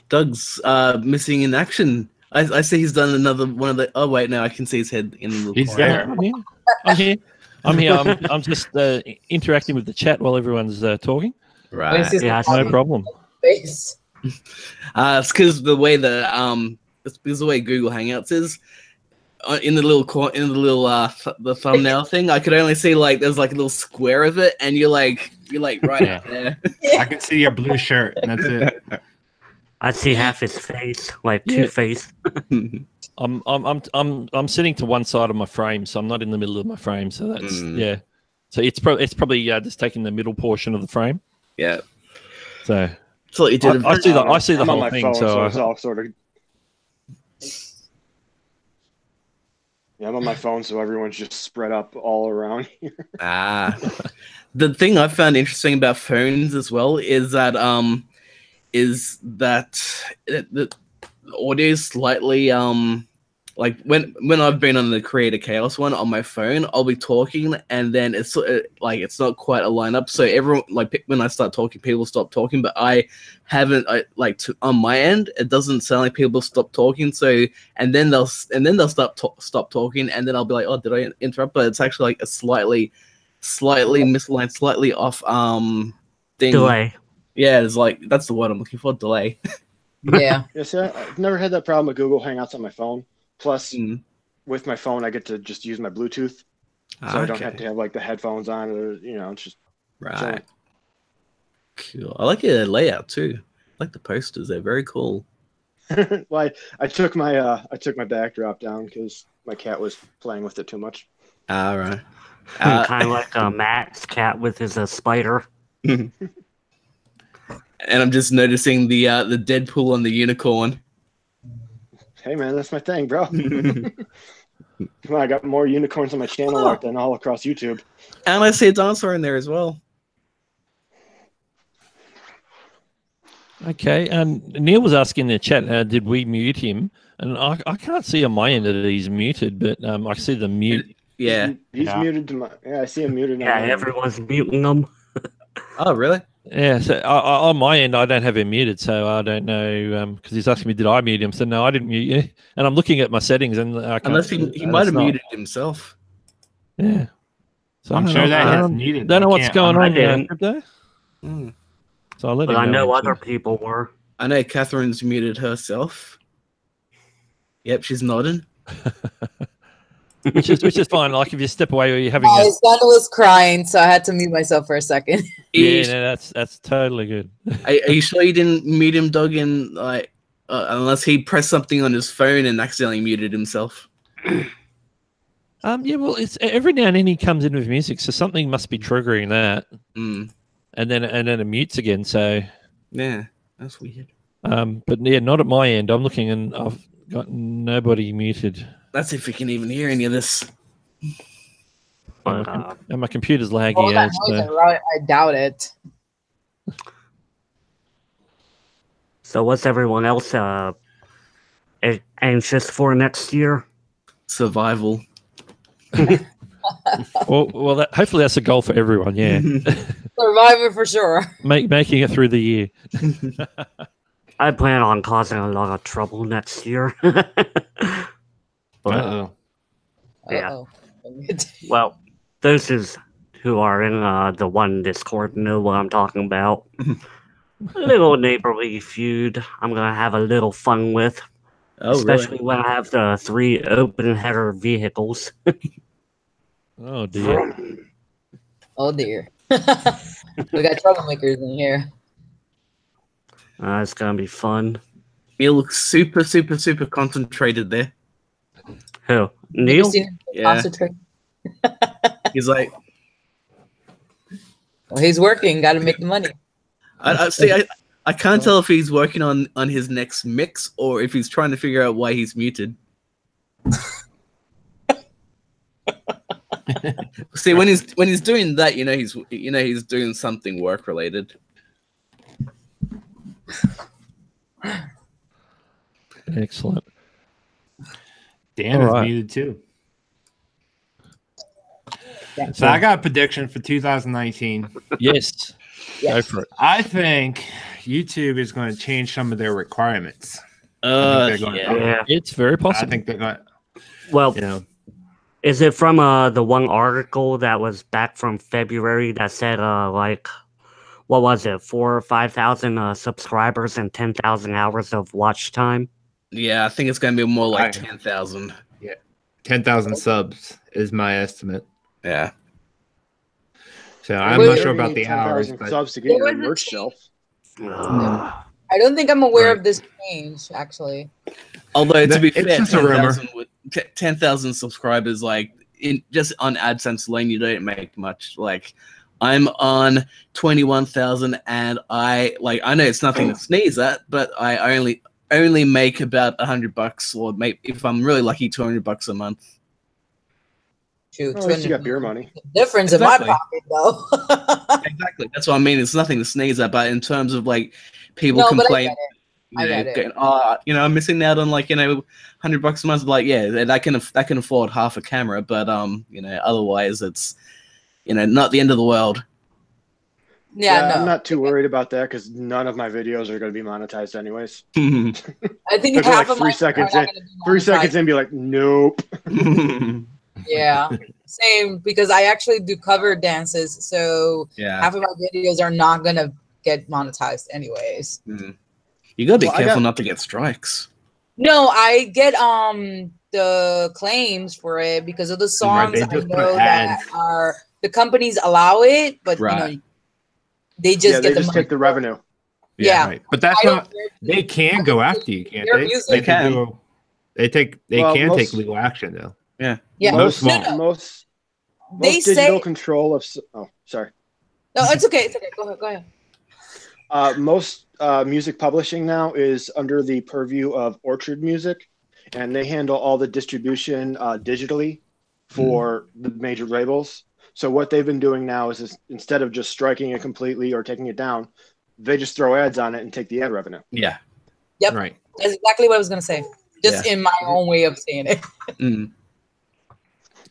Doug's missing in action. I see he's done another one of the. Oh wait, no, I can see his head in the little He's corner. there. I'm here. I'm just interacting with the chat while everyone's talking. Right. Yeah, No problem. Face. It's because the way it's because the way Google Hangouts is. In the little the thumbnail thing, I could only see like there's like a little square of it, and you're like right Yeah. up there. I can see your blue shirt, and that's it. I see half his face, like Two-Face. I'm sitting to one side of my frame, so I'm not in the middle of my frame. So that's yeah. So it's probably just taking the middle portion of the frame. Yeah. So That's what you did. I see the I'm on whole my thing. phone, So it's all sort of. Yeah, I'm on my phone, so everyone's just spread up all around here. The thing I found interesting about phones as well is that the audio is slightly like when I've been on the Creator Chaos one on my phone, I'll be talking and then it's like it's not quite a lineup. So everyone when I start talking, people stop talking, but I haven't on my end, it doesn't sound like people stop talking. So and then they'll stop talking, and then I'll be like, oh, did I interrupt? But it's actually like a slightly misaligned, slightly off thing. Delay. Yeah, it's like that's the word I'm looking for, delay. Yeah. Yes, I've never had that problem with Google Hangouts on my phone. Plus, with my phone, I get to just use my Bluetooth, so I don't have to have like the headphones on, or it's just right. Cool. I like your layout too. I like the posters; they're very cool. Well, I took my backdrop down because my cat was playing with it too much. All right. Kind of like Matt's cat with his spider. And I'm just noticing the Deadpool on the unicorn. Hey man, that's my thing, bro. Come on, I got more unicorns on my channel than all across YouTube. And I see a dinosaur in there as well. okay, Neil was asking in the chat, did we mute him? And I can't see on my end that he's muted, but I see the mute. Yeah. He's muted to my. Yeah, I see him muted. Yeah, everyone's muting them. Oh, really? Yeah, so on my end, I don't have him muted, so I don't know, because he's asking me, did I mute him? So no, I didn't mute you. And I'm looking at my settings, and I can't. Unless he might have muted himself. Yeah. So I'm sure that is needed. Don't know what's going on here, didn't. Crypto. So I'll let But him I know when other she- people were. I know Catherine's muted herself. Yep, she's nodding. which is fine. Like if you step away or you're having My son was crying, so I had to mute myself for a second. yeah, no, that's totally good. Are you sure you didn't mute him, Doug? And unless he pressed something on his phone and accidentally muted himself. Yeah, well, it's every now and then he comes in with music, so something must be triggering that, and then it mutes again. So yeah, that's weird. But yeah, not at my end. I'm looking and I've got nobody muted. That's if we can even hear any of this. But, And my computer's laggy. All that so- noise, I doubt it. so what's everyone else anxious for next year? Survival. well, hopefully that's a goal for everyone. Yeah, Survivor for sure. making it through the year. I plan on causing a lot of trouble next year. But Uh-oh. Yeah. Uh-oh. well, those who are in the one Discord know what I'm talking about. A little neighborly feud I'm gonna have a little fun with, Oh, especially really? when I have the 3 open header vehicles. Oh dear. Oh dear. We got troublemakers in here. It's gonna be fun. He looks super, super, super concentrated there. Who? You Neil? seen him Yeah. concentrate? He's like, Well, he's working. Got to make the money. I see. I can't tell if he's working on his next mix or if he's trying to figure out why he's muted. See, when he's doing that, he's doing something work related. Excellent. Dan All is right. muted too. Yeah. So I got a prediction for 2019. Yes. Go Yes. for it. I think YouTube is going to change some of their requirements. Yeah. Yeah. It's very I possible. think they're going. Well, You know, is it from the one article that was back from February that said like, what was it, 4,000 or 5,000 subscribers and 10,000 hours of watch time? Yeah, I think it's going to be more like I- 10,000. 10,000 subs is my estimate. Yeah. So I'm Wait, not You sure don't about need the hours, 10,000 but subs to get your There was a merch change. shelf. I don't think I'm aware Right. of this change, actually. Although to be It's fair, just a rumor. 10,000 subscribers, like just on AdSense alone, you don't make much. Like I'm on 21,000, and I know it's nothing to sneeze at, but I only make about $100, or maybe if I'm really lucky, $200 a month. Shoot, At least you got beer money. difference Exactly. in my pocket, though. Exactly, that's what I mean. It's nothing to sneeze at, but in terms of like people No, but I complain. get it. I get it. Going, I'm missing out on $100 a month. Like, yeah, that can afford half a camera, but otherwise it's not the end of the world. Yeah, no. I'm not too worried about that because none of my videos are going to be monetized anyways. I think They're half like of 3 my seconds are in. not gonna be 3 monetized. seconds in, be like, nope. Yeah, same, because I actually do cover dances, so Yeah, half of my videos are not gonna get monetized anyways. you gotta be Well, I careful got- not to get strikes. No, I get the claims for it because of the songs. they I just put know that ads. are the companies allow it, but Right. they just Yeah, get they the just money. take the revenue. Yeah, right. But that's I don't not. care. They can go after you, can't Their they? music- They can. They Well, can most- take legal action though. Yeah, Most no, won't. no. Most They digital say control of. Oh, sorry. no. It's okay. It's okay. Go ahead. Most music publishing now is under the purview of Orchard Music, and they handle all the distribution digitally for the major labels. So what they've been doing now is instead of just striking it completely or taking it down, they just throw ads on it and take the ad revenue. Yeah. Yep. Right. That's exactly what I was gonna say. Just in my own way of saying it. Mm.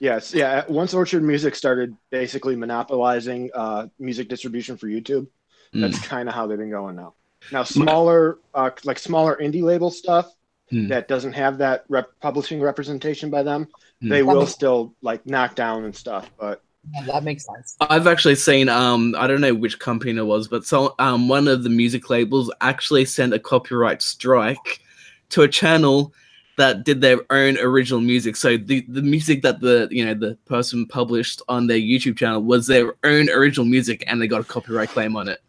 Yes, yeah. Once Orchard Music started basically monopolizing music distribution for YouTube, that's kind of how they've been going now. Now, smaller indie label stuff that doesn't have that publishing representation by them, they will still like knock down and stuff. But Yeah, that makes sense. I've actually seen I don't know which company it was, but one of the music labels actually sent a copyright strike to a channel that did their own original music. So the music that the person published on their YouTube channel was their own original music, and they got a copyright claim on it.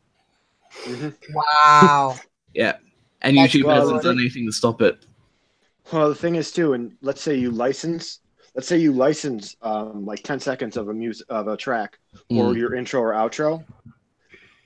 Wow. Yeah, and That's YouTube cool. hasn't done anything to stop it. well, the thing is too, and let's say you license like 10 seconds of a track or your intro or outro,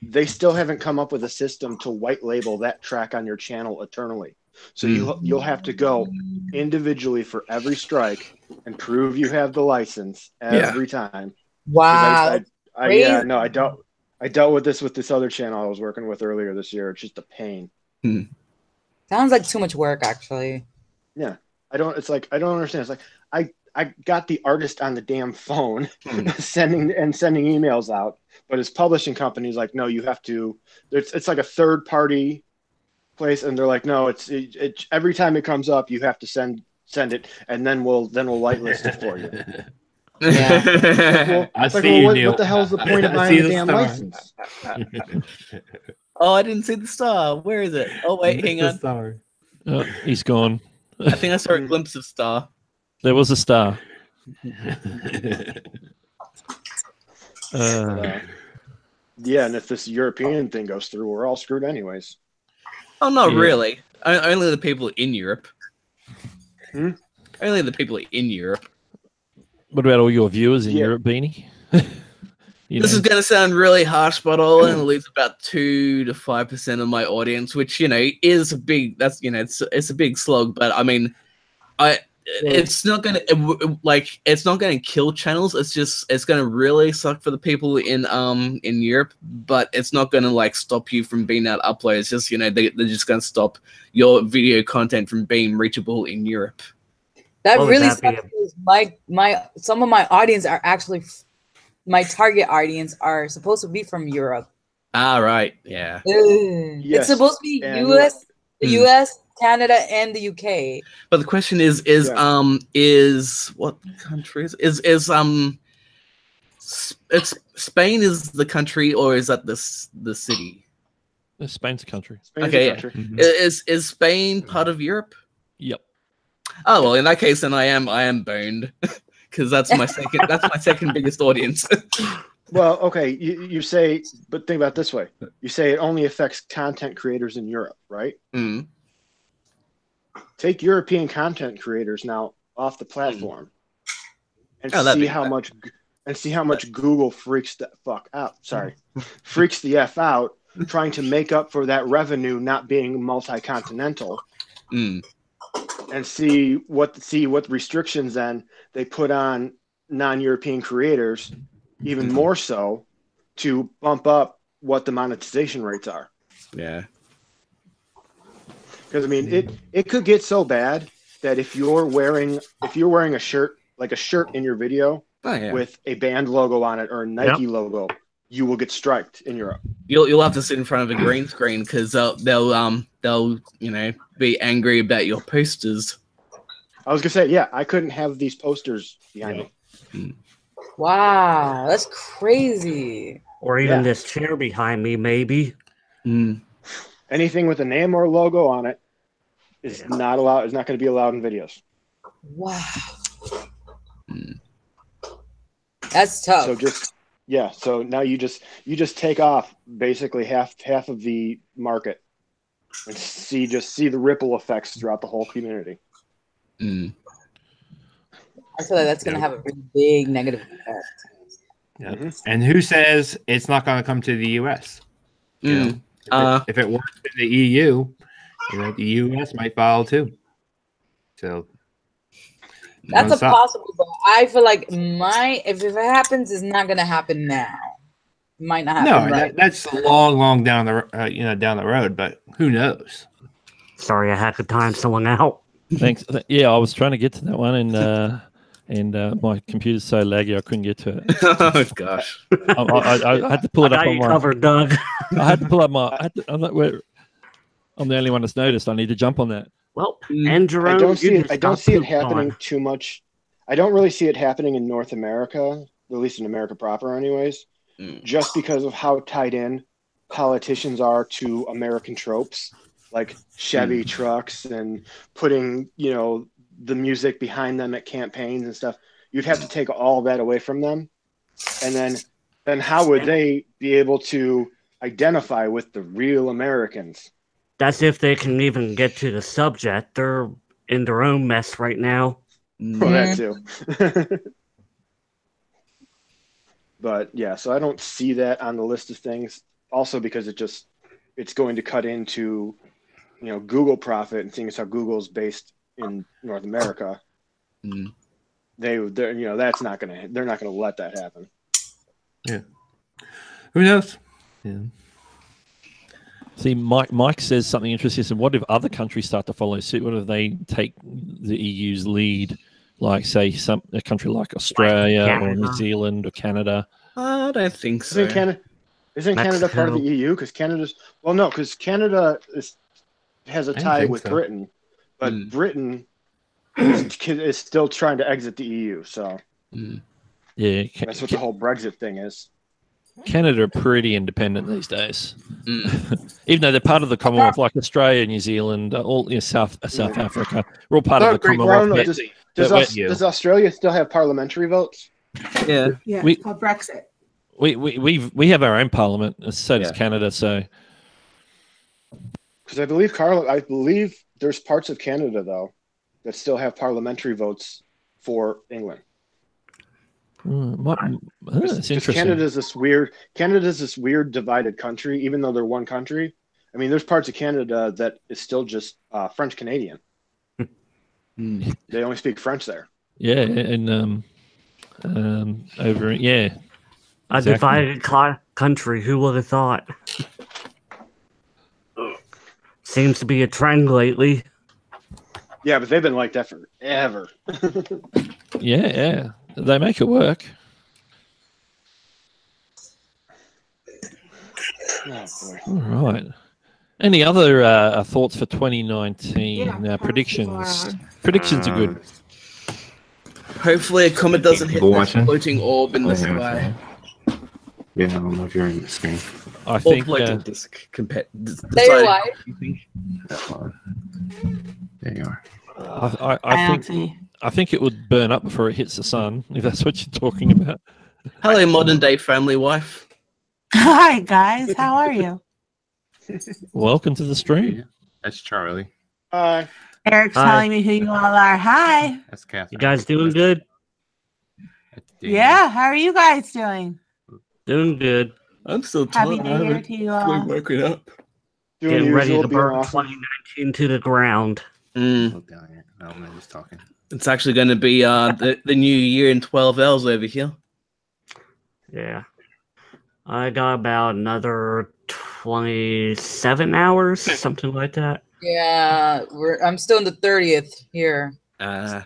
they still haven't come up with a system to white label that track on your channel eternally. So you'll have to go individually for every strike and prove you have the license every time. Wow. I dealt with this other channel I was working with earlier this year. It's just a pain. Sounds like too much work, actually. Yeah. I don't understand. It's like I got the artist on the damn phone sending emails out, but his publishing company's like, no, you have to, it's like a third party place, and they're like, no, it every time it comes up, you have to send it, and then we'll whitelist it for you. Yeah. What the hell's the point of buying the damn license? Oh, I didn't see the star. Where is it? Oh wait, hang on. Star. Oh, he's gone. I think I saw a glimpse of star. There was a star. Yeah, and if this European thing goes through, we're all screwed anyways. Oh, not Yeah. really. Only the people in Europe. Hmm? Only the people in Europe. What about all your viewers in Yeah. Europe, Beanie? This is going to sound really harsh, but I'll only lose about 2 to 5% of my audience, which is a big. That's it's a big slug. But I mean, it's not going to it's not going to kill channels. It's going to really suck for the people in Europe, but it's not going to stop you from being able to upload. It's just they're just going to stop your video content from being reachable in Europe. That What would really that be? sucks because some of my audience are actually my target audience are supposed to be from Europe. Ah, right, yeah. It's Yes, supposed to be and- US, Canada, and the UK. But the question is what country is it's Spain is the country, or is that the city? Spain's a country. Spain's Okay, a yeah. country. Is Spain part of Europe? Yep. Oh well, in that case, then I am boned because that's my second biggest audience. Well, okay, you say, but think about it this way. You say it only affects content creators in Europe, right? Mm. Take European content creators now off the platform and Oh, that'd see be how bad. much Google freaks the fuck out. Sorry. Freaks the F out trying to make up for that revenue not being multi-continental. Mm. And see what restrictions then they put on non-European creators, even more so, to bump up what the monetization rates are. Yeah. Because I mean, it could get so bad that if you're wearing a shirt in your video Oh yeah. with a band logo on it or a Nike logo, you will get striked in Europe. You'll have to sit in front of a green screen because they'll be angry about your posters. I was gonna say, yeah, I couldn't have these posters behind me. Wow, that's crazy. Or even Yeah. this chair behind me, maybe. Mm. Anything with a name or logo on it is not allowed. Is not going to be allowed in videos. Wow, Mm. that's tough. So now you just take off basically half of the market and see the ripple effects throughout the whole community. Mm. I feel like that's going to have a really big negative effect. Yeah. Mhm. And who says it's not going to come to the US? You know, if it works in the EU, the US might follow too. So That's don't a stop. possible, but I feel like if it happens, it's not going to happen now. It might not No, happen right. that's long down the down the road, but who knows? Sorry, I had to time someone out. Thanks. Yeah, I was trying to get to that one, and my computer's so laggy I couldn't get to it. Oh gosh. I had to pull I it up got on you my. covered, Doug. I had to pull up my. I'm the only one that's noticed. I need to jump on that. Well, Mm. and Jerome, I don't see you it. just I don't got see it pooped happening on. too much. I don't really see it happening in North America, at least in America proper, anyways. Mm. Just because of how tied in politicians are to American tropes, like Chevy trucks and putting, the music behind them at campaigns and stuff. You'd have to take all that away from them. And then how would they be able to identify with the real Americans? That's if they can even get to the subject. They're in their own mess right now. Well, that too. But yeah, so I don't see that on the list of things. Also because it's going to cut into, Google profit, and seeing as how Google's based in North America, Mm. that's not gonna. They're not gonna let that happen. Yeah. Who knows? Yeah. See, Mike says something interesting. So what if other countries start to follow suit? What if they take the EU's lead, like say a country like Australia or New Canada. Zealand or Canada? I don't think so. Isn't Canada part of the EU? Because Canada is has a I tie think with so. Britain, but Mm. Britain is still trying to exit the EU. So Yeah, that's what the whole Brexit thing is. Canada are pretty independent these days. Mm. Even though they're part of the Commonwealth, like Australia, New Zealand, all South Africa, we're all part of the Great. Well, I don't Commonwealth. know. but we're- Does Australia still have parliamentary votes? Yeah. Yeah, We- it's called Brexit. we have our own parliament, so does Yeah. Canada. So Because I believe there's parts of Canada though that still have parliamentary votes for England. that's Just interesting. Canada's this weird divided country, even though they're one country. I mean, there's parts of Canada that is still just French Canadian. Mm. They only speak French there. Yeah, and over yeah, A Exactly. divided country. Who would have thought? Seems to be a trend lately. Yeah, but they've been like that forever. yeah, they make it work. Oh boy. All right. Any other thoughts for 2019? Yeah, Predictions. Predictions are good. Hopefully, a comet doesn't hit People that watching? floating orb in the Yeah, sky. Yeah, I don't know if you're in the screen. I Or think floating Say your wife. That's fine. There you are. I think it would burn up before it hits the sun. If that's what you're talking about. Hello, modern day family wife. Hi guys, how are you? Welcome to the stream. That's Charlie. Eric's Hi. telling me who you all are. Hi. That's Catherine. You guys doing good? That's Danny. Yeah, how are you guys doing? Doing good. I'm still Happy tired. I New Year haven't to you fully all. woken up. Doing Getting the ready usual, to being burn awesome. 2019 to the ground. Mm. Look down here. No, I'm just talking. It's actually going to be the new year in 12 hours over here. Yeah. I got about another 27 hours, something like that. Yeah, I'm still in the 30th here. Yeah.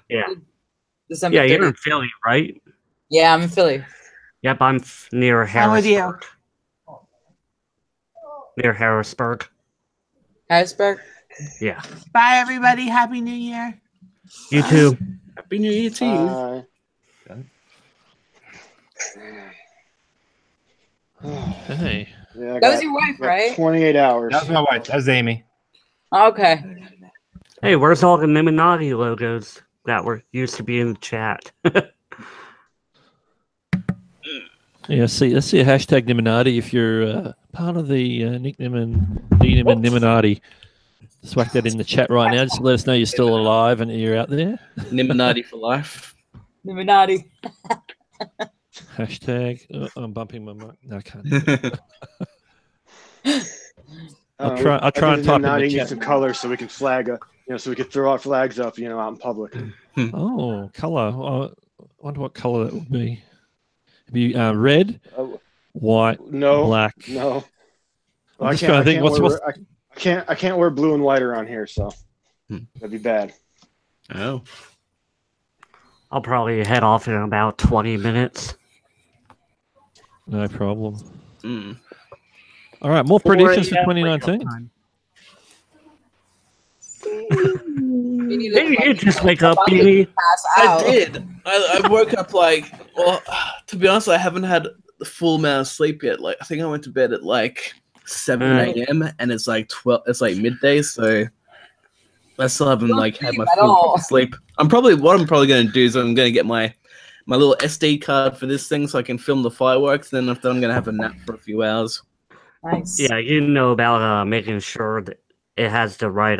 December Yeah, you're 30th. in Philly, right? Yeah, I'm in Philly. Yep, I'm near I'm with Harrisburg. you. Near Harrisburg. Harrisburg. Yeah. Bye everybody. Happy New Year. You too. Happy New Year to you. Hey. Yeah, I That was got- your wife, got right? 28 hours. That was my wife. That was Amy. Okay. Hey, where's all the Nimminati logos that were used to be in the chat? Yeah, let's see a hashtag Nimminati if you're part of the Nick Nimmin, D Nimmin Nimminati. Just whack that in the chat right now. Just let us know you're still alive and you're out there. Nimminati for life. Nimminati. Hashtag. I'm bumping my mic. No, I can't. I'll try I and think type in now the need chat. some colors so we can so we could throw our flags up, out in public. Oh, color. I wonder what color that would be. It'd be red, Oh, white, no, black. no. I'm just trying to think. I can't wear blue and white around here, so that'd be bad. Oh. I'll probably head off in about 20 minutes. No problem. Mm. All right, more 4 predictions for a.m. 2019. wake-up time. You need to, Maybe you like, just wake up, probably Beanie. pass I out. did. I woke up to be honest, I haven't had the full amount of sleep yet. Like, I think I went to bed at like 7 a.m. and it's like 12. It's like midday, so I still haven't Don't like had sleep my at full all. sleep. I'm probably going to do is I'm going to get my little SD card for this thing so I can film the fireworks. Then after I'm going to have a nap for a few hours. Nice. Yeah, you know about making sure that it has the right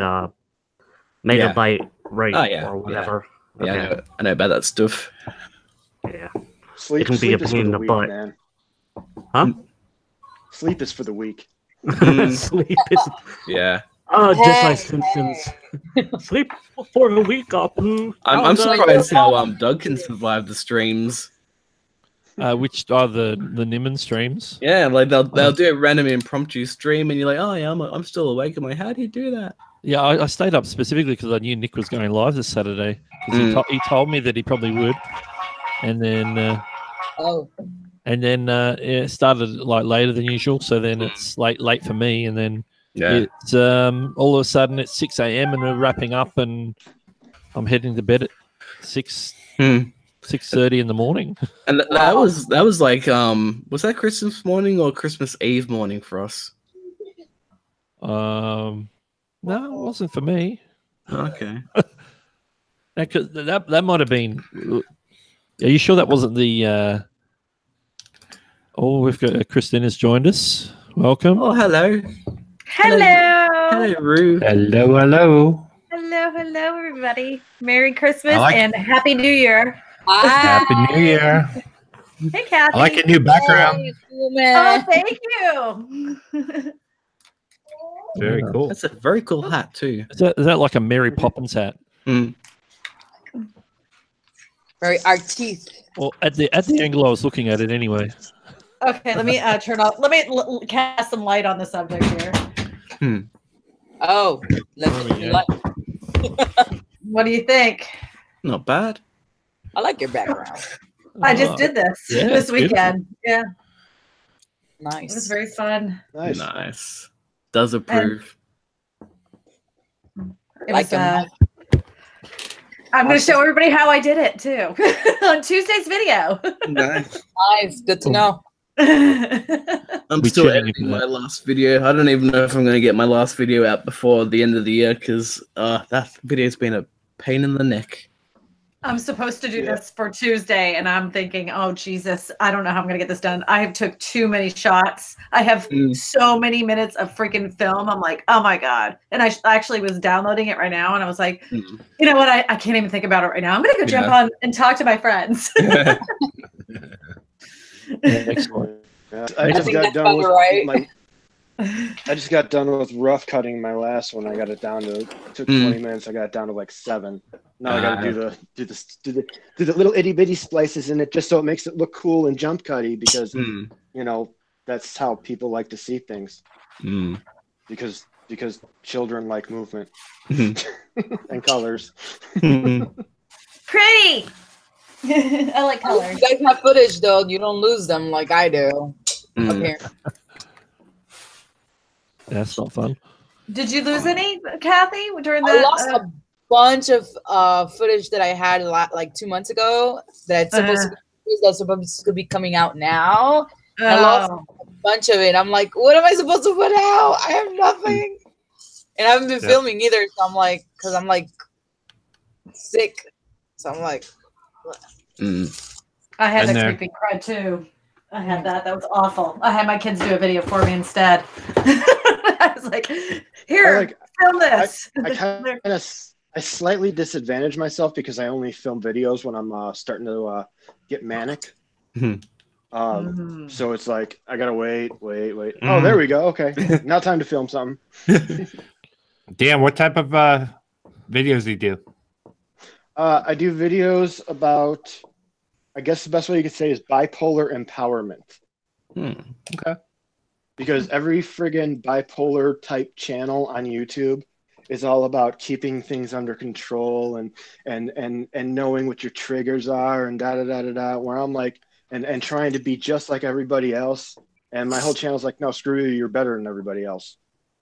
megabyte rate Oh, yeah, or whatever. Yeah, Okay. I know about that stuff. Yeah. Sleep, It can be a sleep is pain for in the the weak, butt. man. Huh? Sleep is for the weak. Sleep is. Yeah. Oh, just like Hey, Simpsons. Sleep for the week, Apu. I'm Oh, no. surprised how Doug can survive the streams. Which are the Nimmin streams? Yeah, like they'll do a random impromptu stream, and you're like, oh yeah, I'm still awake. I'm like, how do you do that? Yeah, I stayed up specifically because I knew Nick was going live this Saturday. 'Cause he told me that he probably would, and then Oh, it started like later than usual. So then it's late for me, and then Yeah. It's all of a sudden it's 6 a.m. and we're wrapping up, and I'm heading to bed at 6:30 in the morning. And that was like was that Christmas morning or Christmas Eve morning for us? No, it wasn't for me. Okay. That might have been. Are you sure that wasn't the? Oh, we've got Christina's joined us. Welcome. Oh, hello. Hello. Hello, Rue. Hello, hello. Hello, everybody. Merry Christmas I like and Happy New Year. Happy New Year. Hey, Kathy. I like your new background. Oh, thank you. Very cool. That's a very cool hat too. Is that like a Mary Poppins hat? Very artistic. Well, at the angle I was looking at it anyway. Okay, let me turn off. Let me cast some light on the subject here. Oh, let me like. What do you think? Not bad. I like your background. I just did this this weekend. Yeah, Nice. it was very fun. Nice. Does approve. It Like was, I'm going to show everybody how I did it too on Tuesday's video. Nice. Nice. Good to know. I'm We still tuning editing into my that. last video. I don't even know if I'm going to get my last video out before the end of the year because that video's been a pain in the neck. I'm supposed to do this for Tuesday, and I'm thinking, oh, Jesus, I don't know how I'm going to get this done. I have took too many shots. I have so many minutes of freaking film. I'm like, oh, my God. And I actually was downloading it right now, and I was like, you know what? I can't even think about it right now. I'm going to go jump on and talk to my friends. Excellent. I just think got that's done about with right. I just got done with rough cutting my last one. I got it down to took 20 minutes. I got it down to like 7. Now I got to do the little itty bitty splices in it just so it makes it look cool and jump cutty because you know that's how people like to see things. Because children like movement and colors. Pretty. I like colors. You guys have footage though. You don't lose them like I do. Apparently. That's not fun. Did you lose any, Kathy, during I that? lost a bunch of footage that I had like 2 months ago that's supposed to be coming out now. I lost a bunch of it. I'm like, what am I supposed to put out? I have nothing. And I haven't been filming either. So I'm like, because I'm like sick. So I'm like, I had And the there- creepy cry too. I had that. That was awful. I had my kids do a video for me instead. I was like, here, film this. I slightly disadvantage myself because I only film videos when I'm starting to get manic. So it's like I gotta wait. Oh, there we go. Okay, now time to film something. Dan, what type of videos do you do? I do videos about, I guess the best way you could say is bipolar empowerment. Okay. Because every friggin' bipolar type channel on YouTube is all about keeping things under control and knowing what your triggers are and da. Where I'm like, and trying to be just like everybody else. And my whole channel's like, no, screw you, you're better than everybody else.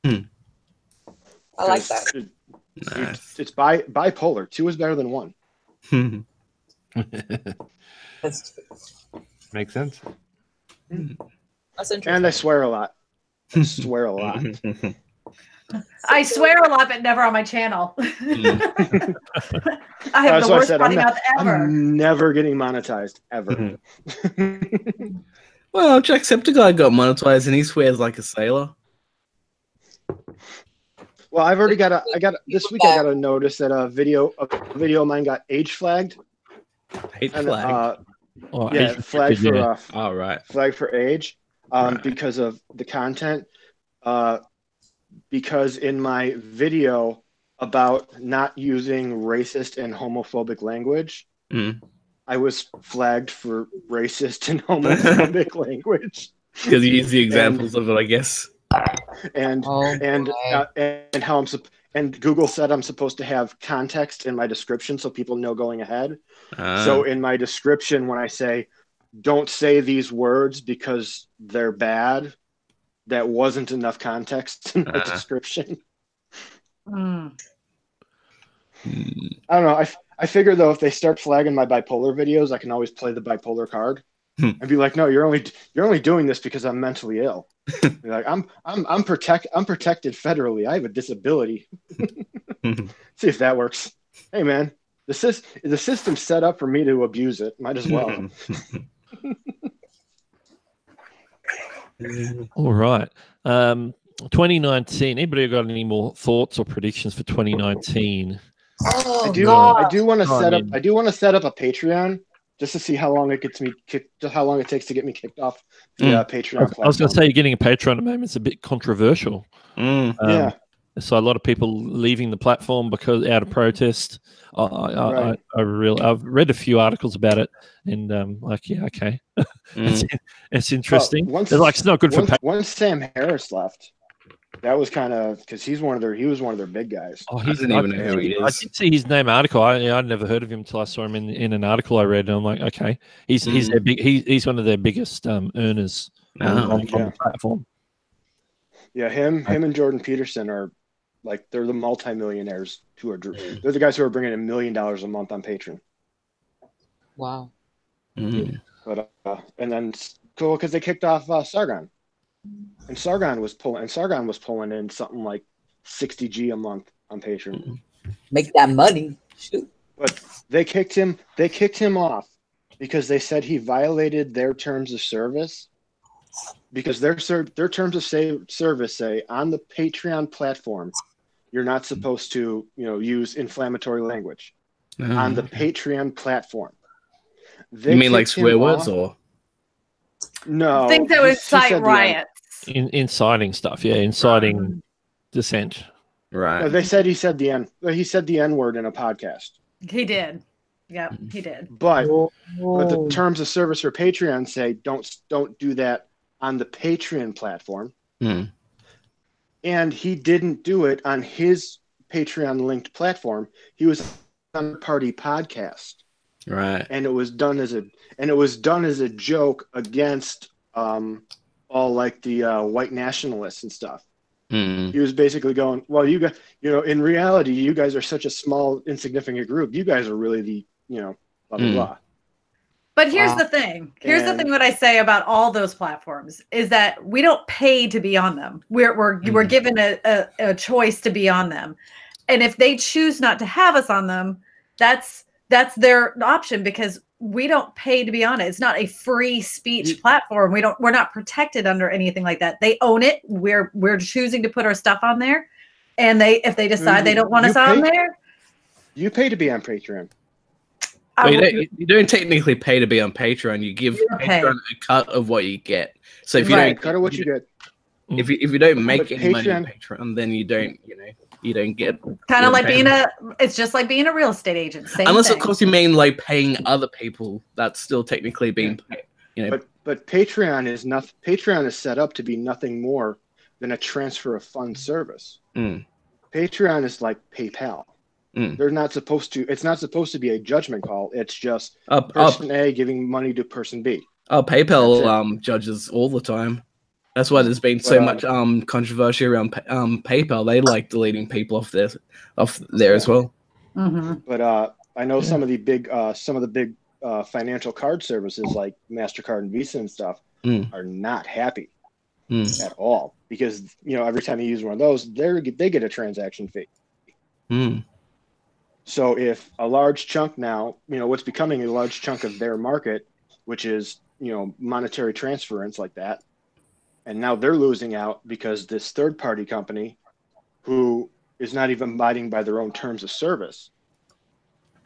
I like that. It's bipolar. 2 is better than 1. That's Makes sense. That's interesting. And I swear a lot. I swear a lot. I swear a lot, but never on my channel. I have That's the why I worst said, potty mouth ever. I'm never getting monetized ever. Well, Jacksepticeye got monetized and he swears like a sailor. Well, I've already got this week. I got a notice that a video of mine got age flagged. Age And, flag. yeah, flagged for All right. flagged for age because of the content. Because in my video about not using racist and homophobic language, I was flagged for racist and homophobic language. Because you use the examples of it, I guess. And how and Google said I'm supposed to have context in my description so people know going ahead. So in my description, when I say don't say these words because they're bad, that wasn't enough context in my description. Mm. I don't know. I figure though, if they start flagging my bipolar videos, I can always play the bipolar card and be like, "No, you're only doing this because I'm mentally ill." You're like, I'm protected federally. I have a disability. See if that works. Hey man, the system's set up for me to abuse it. Might as well. All right. 2019. Anybody got any more thoughts or predictions for 2019? Oh, I do want to set up. I do want to set up a Patreon just to see how long it takes to get me kicked off the Patreon platform. I was going to say, you're getting a Patreon at the moment. It's a bit controversial. Yeah. So a lot of people leaving the platform because out of protest. Right. I've read a few articles about it, and yeah, okay, it's interesting. They're like, it's not good for. Once Sam Harris left, that was kind of because he was one of their big guys. Oh, I didn't even know who he is. I did see his name article. I'd never heard of him until I saw him in an article I read, and I'm like, okay, he's their big. He's one of their biggest earners on the platform. Yeah, him and Jordan Peterson are like they're the multimillionaires who are. They're the guys who are bringing $1 million a month on Patreon. Wow. But and then cool because they kicked off Sargon. And Sargon was pulling in something like 60 G a month on Patreon. Make that money. Shoot. But they kicked him off because they said he violated their terms of service. Because their terms of service say on the Patreon platform, you're not supposed to, use inflammatory language on the Patreon platform. You mean like swear words or? No. I think that would incite riots. Inciting stuff, yeah, inciting dissent. Right. No, they said he said the N word in a podcast. He did. Yep, he did. But the terms of service for Patreon say don't do that on the Patreon platform. And he didn't do it on his Patreon linked platform. He was on a party podcast. Right. And it was done as a joke against all like the white nationalists and stuff. He was basically going, well, you guys, in reality, you guys are such a small, insignificant group. You guys are really the, blah, blah, blah. But here's the thing. Here's the thing that I say about all those platforms is that we don't pay to be on them. We're given a choice to be on them. And if they choose not to have us on them, that's their option because we don't pay to be on it. It's not a free speech platform. We're not protected under anything like that. They own it. We're choosing to put our stuff on there. And if they decide they don't want us on there, you pay to be on Patreon. Well, you don't technically pay to be on Patreon. You give Patreon a cut of what you get. So if you don't cut of what you get, if you don't make any money on Patreon, then you don't get kind of like it's just like being a real estate agent. Same Unless thing. of course you mean like paying other people. That's still technically being paid. But Patreon is nothing. Patreon is set up to be nothing more than a transfer of funds service. Patreon is like PayPal. They're not supposed to. It's not supposed to be a judgment call. It's just person A giving money to person B. PayPal judges all the time. That's why there's been so much controversy around PayPal. They like deleting people off there as well. But I know some of the big financial card services like MasterCard and Visa and stuff are not happy at all because every time you use one of those, they get a transaction fee. So if a large chunk now, what's becoming a large chunk of their market, which is monetary transference like that. And now they're losing out because this third-party company, who is not even abiding by their own terms of service,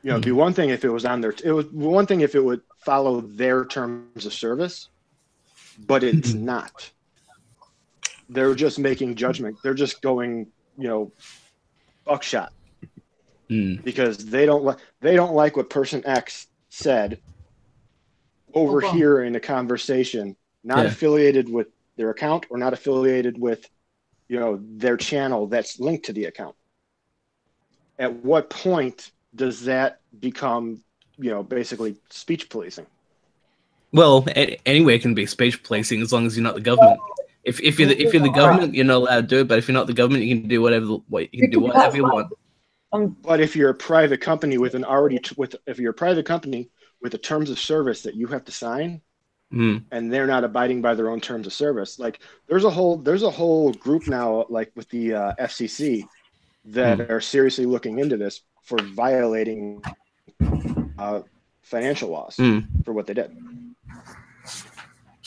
it'd be one thing if it was on their. It was one thing if it would follow their terms of service, but it's not. They're just making judgment. They're just going, buckshot, because they don't like what person X said over here in a conversation, not affiliated with their account or not affiliated with, their channel that's linked to the account. At what point does that become, basically speech policing? Well, anywhere can be speech policing as long as you're not the government. If you're the government, you're not allowed to do it. But if you're not the government, you can do whatever you want. But if you're a private company with if you're a private company with the terms of service that you have to sign, and they're not abiding by their own terms of service, like there's a whole group now, like with the FCC, that are seriously looking into this for violating financial laws for what they did.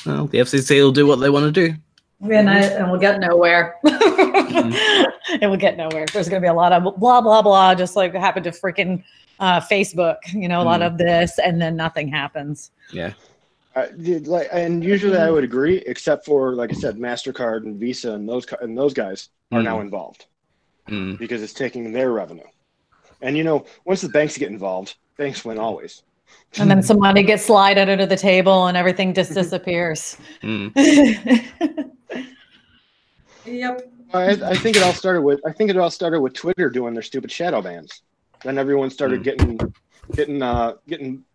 Well, the FCC will do what they want to do. And we'll get nowhere. It will get nowhere. There's going to be a lot of blah, blah, blah, just like happened to freaking Facebook, a lot of this, and then nothing happens. Yeah. And usually I would agree, except for, like I said, MasterCard and Visa and those guys are now involved because it's taking their revenue. And, once the banks get involved, banks win always. And then some money gets slid under the table and everything just disappears. Yep. I think it all started with Twitter doing their stupid shadow bans. Then everyone started getting a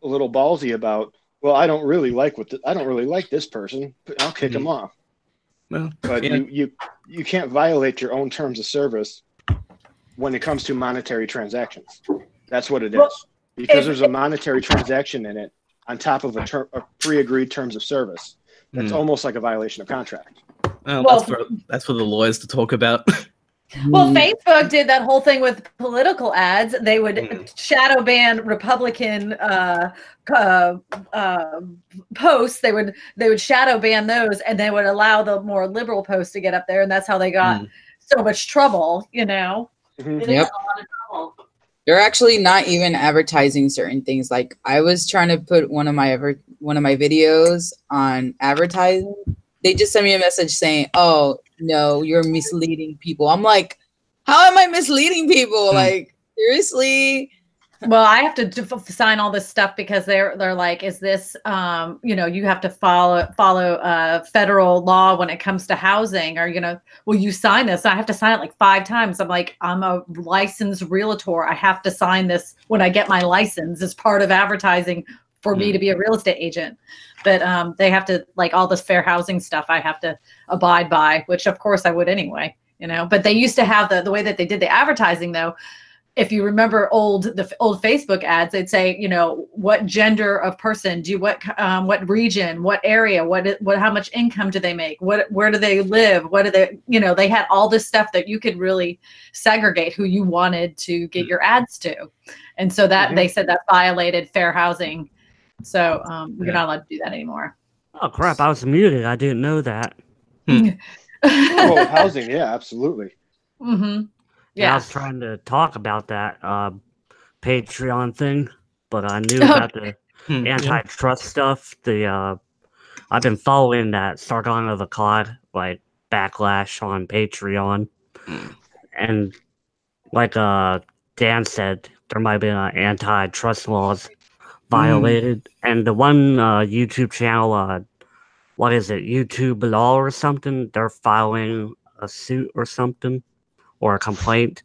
little ballsy about, well, I don't really like this person. I'll kick him off. Well, but you can't violate your own terms of service when it comes to monetary transactions. That's what it is. Because there's a monetary transaction in it on top of a pre-agreed terms of service. That's almost like a violation of contract. Well, that's for the lawyers to talk about. Well, Facebook did that whole thing with political ads. They would shadow ban Republican posts. They would shadow ban those, and they would allow the more liberal posts to get up there, and that's how they got so much trouble. They got a lot of trouble. They're actually not even advertising certain things. Like I was trying to put one of my videos on advertising. They just sent me a message saying, "Oh no, you're misleading people." I'm like, "How am I misleading people? Like seriously?" Well, I have to sign all this stuff because they're like, "Is this you have to follow federal law when it comes to housing, or will you sign this?" I have to sign it like 5 times. I'm like, I'm a licensed realtor. I have to sign this when I get my license as part of advertising for me to be a real estate agent. But they have to, like, all this fair housing stuff I have to abide by, which of course I would anyway, But they used to have the way that they did the advertising, though. If you remember the old Facebook ads, they'd say, what gender of person what region, what area, how much income do they make, where do they live, what do they, they had all this stuff that you could really segregate who you wanted to get your ads to, and so that they said that violated fair housing, so you're not allowed to do that anymore. Oh crap! I was muted. I didn't know that. Oh, housing, yeah, absolutely. Yeah, I was trying to talk about that Patreon thing, but I knew about the antitrust stuff. I've been following that Sargon of Akkad, like backlash on Patreon, and like Dan said, there might be antitrust laws violated, and the one YouTube channel, what is it, YouTube Law or something? They're filing a suit or something. Or a complaint,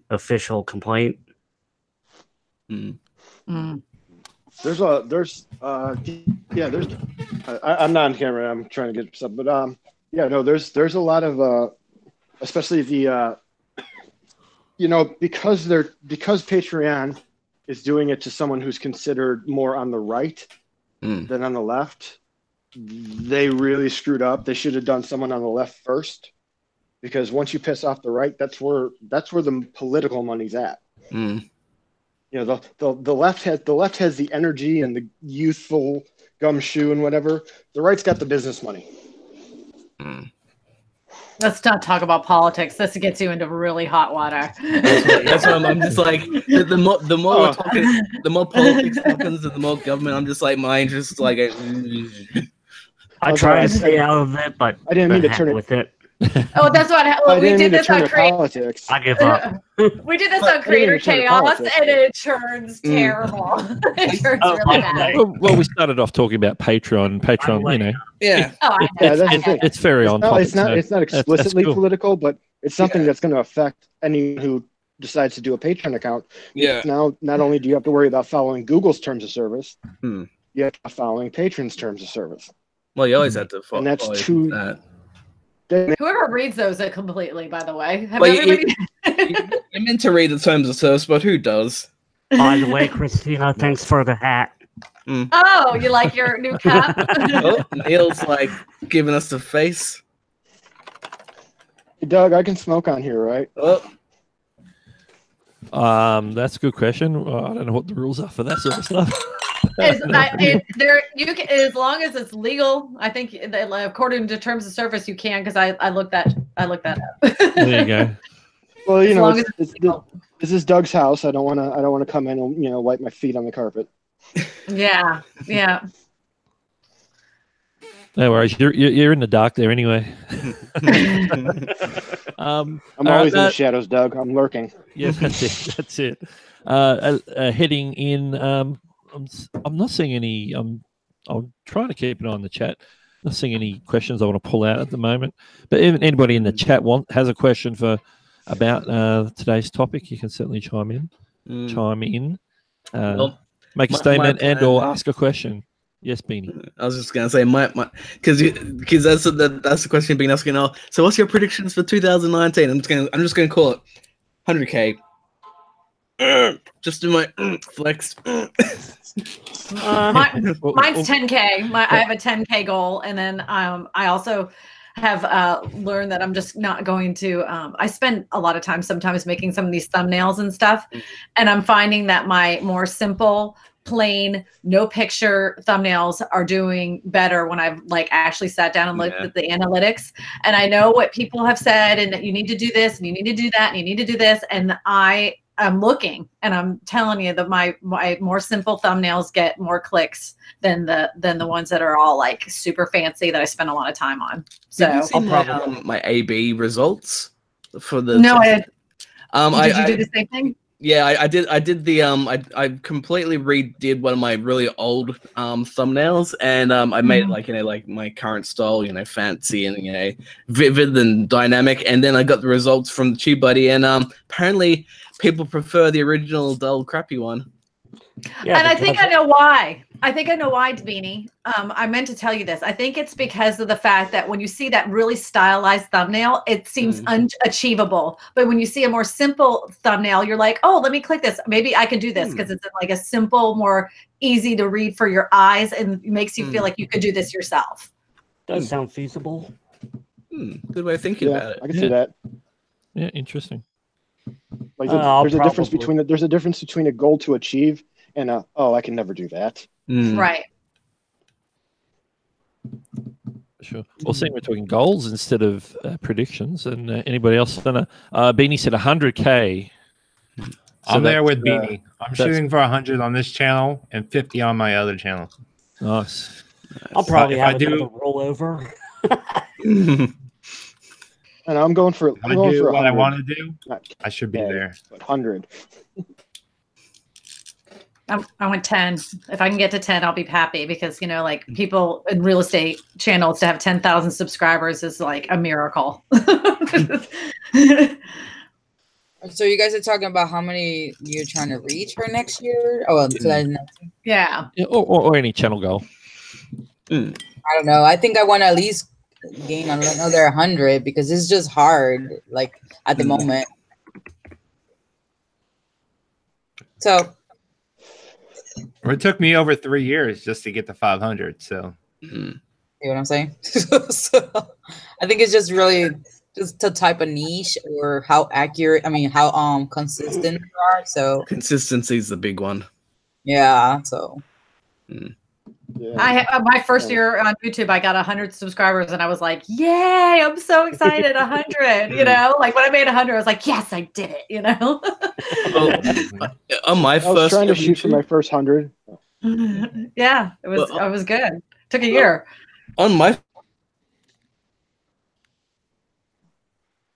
official complaint. I'm not on camera. I'm trying to get something, but there's a lot of especially the because Patreon is doing it to someone who's considered more on the right than on the left. They really screwed up. They should have done someone on the left first. Because once you piss off the right, that's where the political money's at. The left has the energy and the youthful gumshoe and whatever. The right's got the business money. Let's not talk about politics. This gets you into really hot water. That's why I'm just like the more we're talking, the more politics happens, and the more government. I'm just like mine, just like I try to stay out of it, but I didn't mean to turn it with it. Oh, that's what we did this on politics. I give up. We did this on Creator Chaos, and it turns terrible. It turns really bad. Well, we started off talking about Patreon. Yeah. It's very on topic. It's not explicitly political, but it's something that's going to affect anyone who decides to do a Patreon account. Yeah. Now, not only do you have to worry about following Google's terms of service, you have to following patrons' terms of service. Well, you always have to follow. And that's two. Whoever reads those completely, by the way. Have Well, everybody... you're meant to read the terms of service, but who does? By the way, Christina, thanks for the hat. Oh, you like your new cap? Oh, Neil's like giving us the face. Hey, Doug, I can smoke on here, right? Oh, That's a good question. I don't know what the rules are for that sort of stuff. As long as it's legal, I think according to terms of service, you can. Because I looked that up. There you go. Well, you As know, long as it's legal. this is Doug's house. I don't want to come in and wipe my feet on the carpet. Yeah. No worries. You're in the dark there anyway. I'm always in the shadows, Doug. I'm lurking. Yeah, that's it. Heading in. I'm not seeing any. I'm trying to keep an eye on the chat. Not seeing any questions I want to pull out at the moment. But if anybody in the chat has a question about today's topic, you can certainly chime in. Make a statement or ask a question. Yes, Beanie. I was just gonna say because that's the question being asking now. So, what's your predictions for 2019? I'm just gonna call it 100K. Just do my flex. Mine's 10K. I have a 10K goal, and then I also have learned that I'm just not going to. I spend a lot of time sometimes making some of these thumbnails and stuff, and I'm finding that my more simple, plain, no picture thumbnails are doing better when I've actually sat down and looked at the analytics. And I know what people have said, and that you need to do this, and you need to do that, and you need to do this, and I'm looking, and I'm telling you that my more simple thumbnails get more clicks than the ones that are all super fancy that I spend a lot of time on. So I'll probably my AB results for the did you do the same thing? Yeah, I did. I did the I completely redid one of my really old thumbnails, and I made it like my current style, fancy and vivid and dynamic. And then I got the results from the TubeBuddy, and apparently people prefer the original dull, crappy one. Yeah, and I think I know why. Beanie. I meant to tell you this. I think it's because of the fact that when you see that really stylized thumbnail, it seems unachievable. But when you see a more simple thumbnail, you're like, oh, let me click this. Maybe I can do this because it's like a simple, more easy to read for your eyes, and makes you feel like you could do this yourself. Does sound feasible. Good way of thinking about it. I can see that. Yeah, interesting. There's a difference between a goal to achieve and I can never do that. Right. Sure. Well, seeing we're talking goals instead of predictions, and anybody else? Beanie said 100K. I'm there with Beanie. I'm shooting for 100 on this channel and 50 on my other channel. Nice. I'll probably have a rollover. And I'm going for. I do what I want to do. I should be there. 100. I went 10. If I can get to 10, I'll be happy, because people in real estate channels to have 10,000 subscribers is like a miracle. So you guys are talking about how many you're trying to reach for next year? Oh, 2019. Yeah. Or any channel goal. I don't know. I think I want to at least gain another 100, because it's just hard, at the moment. So. It took me over 3 years just to get to 500. So. See what I'm saying? So, I think it's just really just to type a niche, or how accurate. I mean, how consistent you are. So consistency is the big one. Yeah. So. Yeah. My first year on YouTube, I got 100 subscribers, and I was like, "Yay! I'm so excited!" 100, when I made 100, I was like, "Yes, I did it!" On my I was trying to shoot for my first 100. Yeah, it was. I was good. Took a year. On my.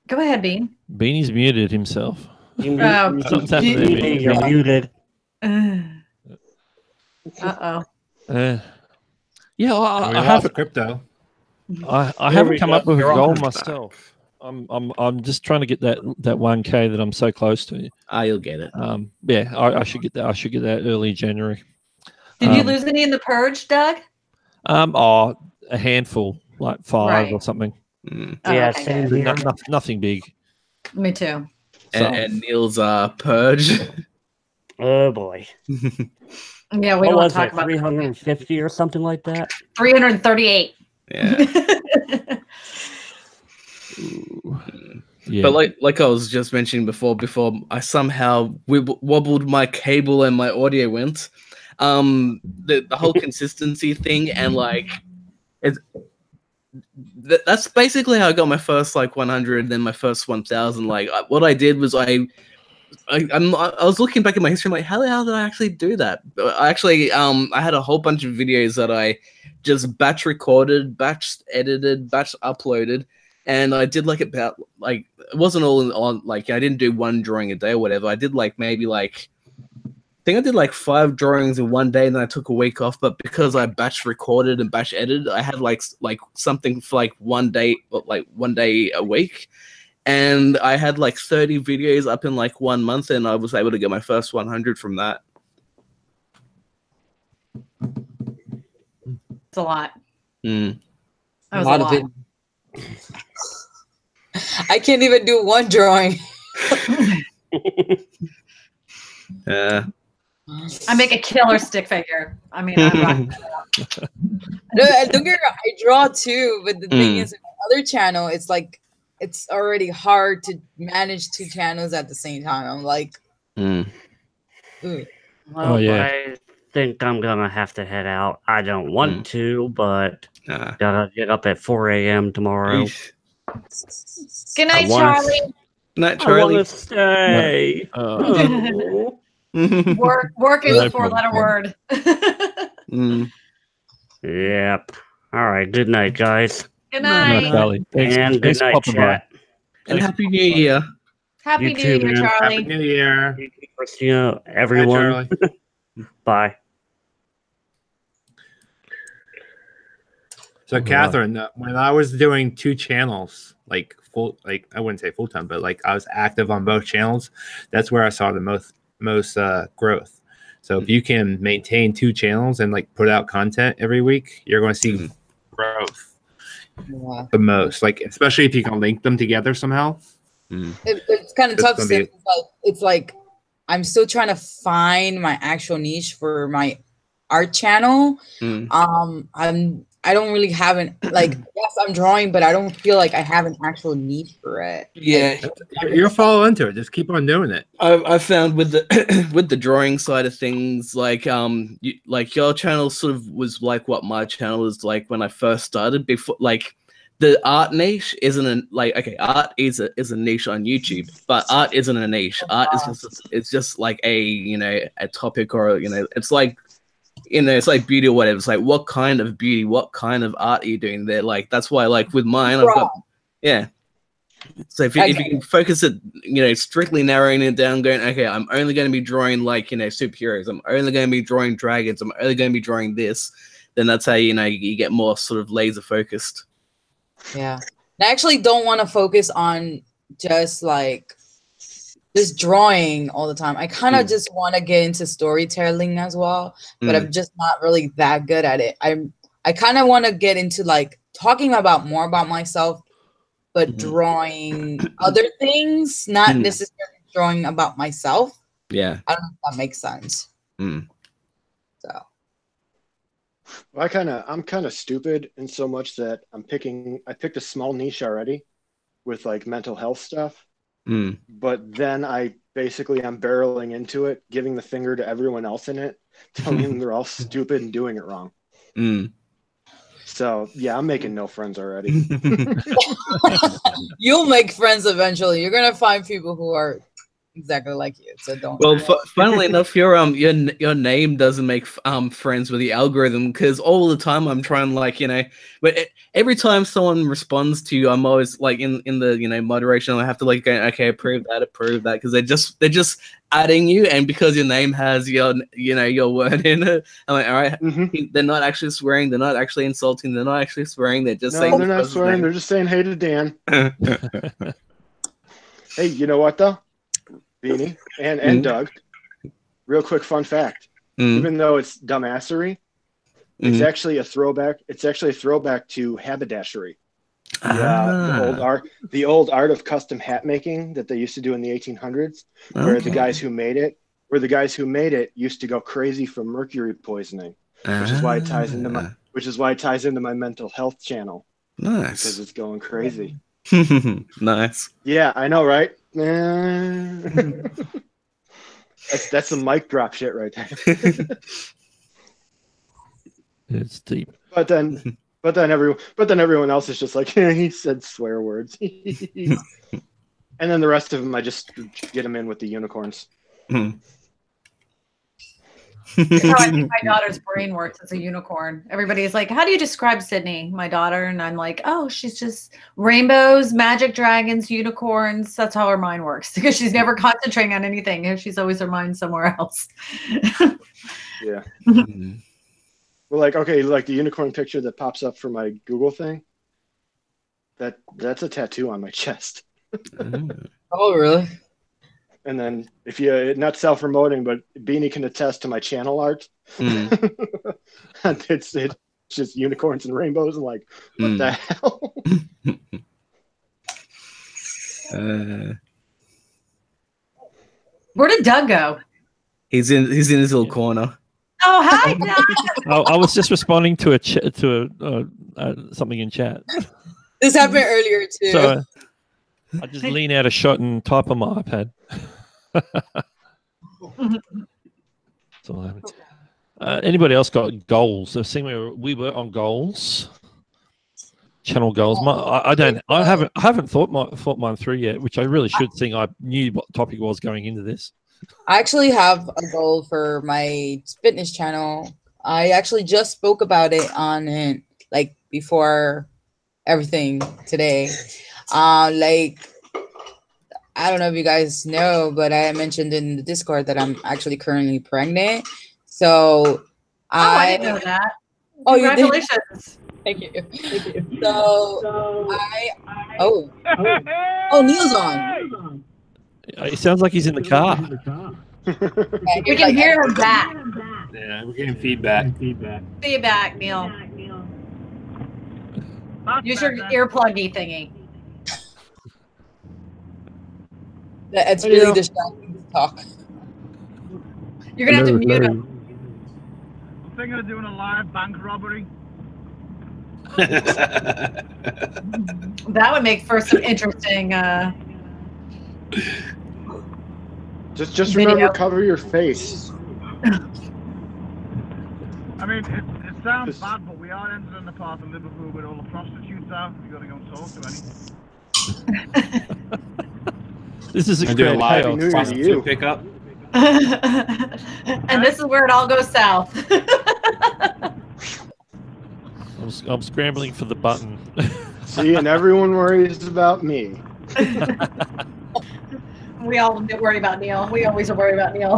Go ahead, Bean. Beanie's muted himself. Something's happening there. You're muted. Uh-oh. Yeah, I have crypto. I haven't come up with a goal myself. I'm just trying to get that 1K that I'm so close to. You'll get it. Yeah, I should get that. I should get that early January. Did you lose any in the purge, Doug? A handful, like 5 or something. Yeah, okay, same good. here. Nothing big. Me too. And Neil's purge. Oh boy. Yeah, we What don't want was to talk it? about 350 or something like that? 338. Yeah. Yeah. But like I was just mentioning before I somehow wobbled my cable and my audio went. The whole consistency thing and like that's basically how I got my first like 100, then my first 1,000. Like what I did was I was looking back at my history, I'm like, how the hell did I actually do that? I actually I had a whole bunch of videos that I just batch recorded, batch edited, batch uploaded, and I did like about like it wasn't all on like I didn't do one drawing a day or whatever. I did like maybe like I think I did like 5 drawings in one day, and then I took a week off. But because I batch recorded and batch edited, I had like something for like one day a week. And I had like 30 videos up in like 1 month, and I was able to get my first 100 from that. It's a lot. Mm. That was a lot. I can't even do one drawing. Yeah. I make a killer stick figure. I mean, I rock that out. No, don't get me wrong, I draw too, but the thing is, on my other channel, it's like it's already hard to manage 2 channels at the same time. I'm like, ooh. Well, Oh, yeah. I think I'm gonna have to head out. I don't want to, but gotta get up at 4 a.m. tomorrow. Good night, wanna- Charlie. Night, I Charlie. want to stay. Work is No a 4-letter problem. word. Yep. All right. Good night, guys. Good Night, night. Charlie. Thanks, And good thanks for night, popping by. chat. And Happy New Year. Happy You New too, Year, man. Charlie. Happy New Year. Christina, everyone. Bye. So, Oh, wow. Catherine, when I was doing 2 channels, like I wouldn't say full time, but like I was active on both channels, that's where I saw the most growth. So if you can maintain 2 channels and like put out content every week, you're going to see growth the most. Like especially if you can link them together somehow. It's kind of It's tough gonna be- since it's like I'm still trying to find my actual niche for my art channel. I don't really have an like yes, I'm drawing, but I don't feel like I have an actual niche for it. Yeah. You'll fall into it. Just keep on doing it. I found with the with the drawing side of things, like like your channel sort of was like what my channel was like when I first started. Before, like the art niche isn't like okay, art is a niche on YouTube, but art isn't a niche. Art is just like a a topic or it's like. It's like beauty or whatever. It's like what kind of beauty, what kind of art are you doing there? Like that's why, like with mine, I've got So if you can focus it, strictly narrowing it down, going okay, I'm only going to be drawing like superheroes. I'm only going to be drawing dragons. I'm only going to be drawing this. Then that's how you get more sort of laser focused. Yeah, I actually don't want to focus on just drawing all the time. I kind of just want to get into storytelling as well, but I'm just not really that good at it. I kind of want to get into like talking about more about myself, but drawing other things, not necessarily drawing about myself. Yeah, I don't know if that makes sense. So Well, I'm kind of stupid in so much that I picked a small niche already with like mental health stuff. But then I'm barreling into it, giving the finger to everyone else in it, telling them they're all stupid and doing it wrong. So yeah, I'm making no friends already. you'll make friends eventually. You're gonna find people who are exactly like you. So don't. Well, funnily enough, your name doesn't make friends with the algorithm because all the time I'm trying but every time someone responds to you, I'm always like in the moderation. I have to like go, okay, approve that because they're just adding you, and because your name has your word in it, I'm like, all right, they're not actually swearing, they're not actually insulting, they're not actually swearing, they're just saying. No, they're not swearing. They're just saying hey to Dan. Hey, you know what though? Beanie and Doug, real quick fun fact. Even though it's Dumbassery, it's actually a throwback. It's actually a throwback to haberdashery. the old art of custom hat making that they used to do in the 1800s, where the guys who made it used to go crazy from mercury poisoning, which is why it ties into my mental health channel. Nice. Because it's going crazy. Nice. Yeah, I know, right? That's some mic drop shit right there. It's deep. But then everyone else is just like, he said swear words. And then the rest of them, I just get them in with the unicorns. That's how I think my daughter's brain works as a unicorn. Everybody's like, how do you describe Sydney, my daughter? And I'm like, oh, she's just rainbows, magic dragons, unicorns. That's how her mind works, because she's never concentrating on anything. She's always her mind somewhere else. Yeah. Well, like, okay, like the unicorn picture that pops up for my Google thing, that's a tattoo on my chest. Oh, really? And then if you, not self-promoting, but Beanie can attest to my channel art. It's just unicorns and rainbows. And like, what the hell? Where did Doug go? He's in his little corner. Oh, hi, Doug. I was just responding to something in chat. This happened earlier too. So I just lean out a shot and type on my iPad. So, anybody else got goals? I've seen we were on goals, channel goals. I haven't thought mine through yet, which I really should. Think I knew what the topic was going into this. I actually have a goal for my fitness channel. I actually just spoke about it on it like before everything today. Like, I don't know if you guys know, but I mentioned in the Discord that I'm actually currently pregnant. So I didn't know that. Oh, congratulations! Thank you. So Neil's on. It sounds like he's in the car. We can hear him back. Yeah, we're getting feedback. Feedback, Neil. Use your earpluggy thingy. It's really distracting to talk. You're gonna have to mute him. I'm thinking of doing a live bank robbery. That would make for some interesting. Just remember, cover your face. I mean, it sounds bad, but we are entering the part of Liverpool where all the prostitutes are. We got to go and talk to any. This is a Creator Happy New Year to you. Pickup. And this is where it all goes south. I'm scrambling for the button. See, and everyone worries about me. We all worry about Neil. We always worry about Neil.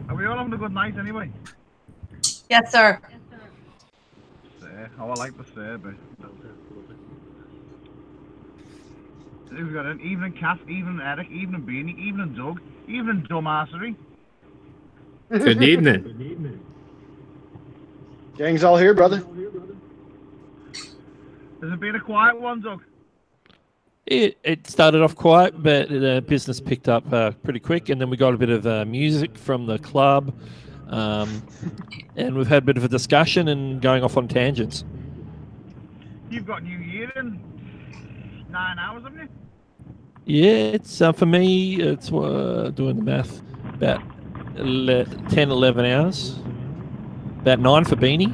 Are we all having a good night anyway? Yes, sir. I like the sir, but we've got an evening Kath, evening Eric, evening Beanie, evening Doug, evening Dumbassery. Good evening. Gang's all here, brother. Has it been a quiet one, Doug? It started off quiet, but the business picked up pretty quick, and then we got a bit of music from the club, and we've had a bit of a discussion and going off on tangents. You've got New Year in 9 hours, haven't you? Yeah, it's for me, it's doing the math, about 10, 11 hours. About 9 for Beanie.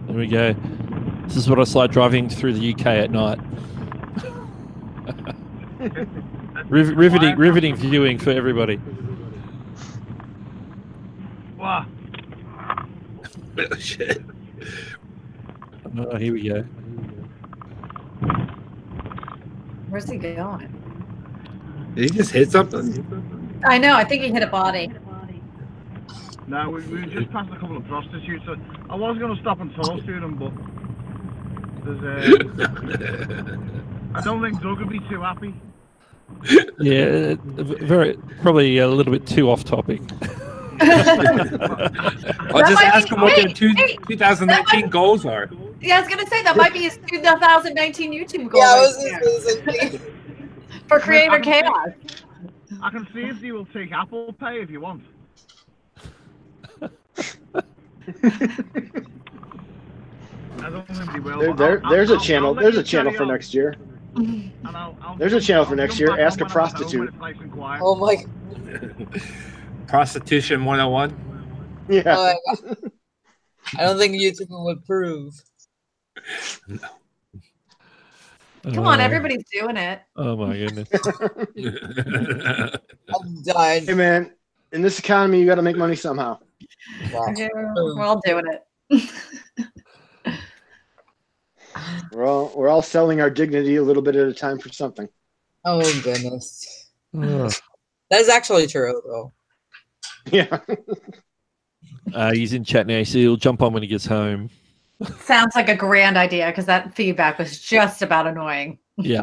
There we go. This is what it's like driving through the UK at night. riveting viewing for everybody. Wow. Oh, shit. Oh, here we go. Where's he going? Did he just hit something? I know. I think he hit a body. No, we just passed a couple of prostitutes. So I was going to stop and talk to them, but there's I don't think Doug would be too happy. Yeah, very probably a little bit too off topic. I'll just ask him what their 2019 goals are. Yeah, I was gonna say that might be his 2019 YouTube goal. Yeah, I right was there. just thinking. For Creator Chaos. I can see if you will take Apple Pay if you want. I don't think they will. There's a channel. There's a channel for next year. I'll There's a channel for next year. Ask a prostitute. Oh my. Prostitution 101. Yeah. Oh my God. I don't think YouTube would prove. Come on, everybody's doing it. Oh my goodness. I'm done. Hey man, in this economy, you got to make money somehow. Yeah, we're all doing it. We're all selling our dignity a little bit at a time for something. Oh goodness. That is actually true though. Yeah. He's in chat now, so he'll jump on when he gets home. Sounds like a grand idea because that feedback was just about annoying. Yeah.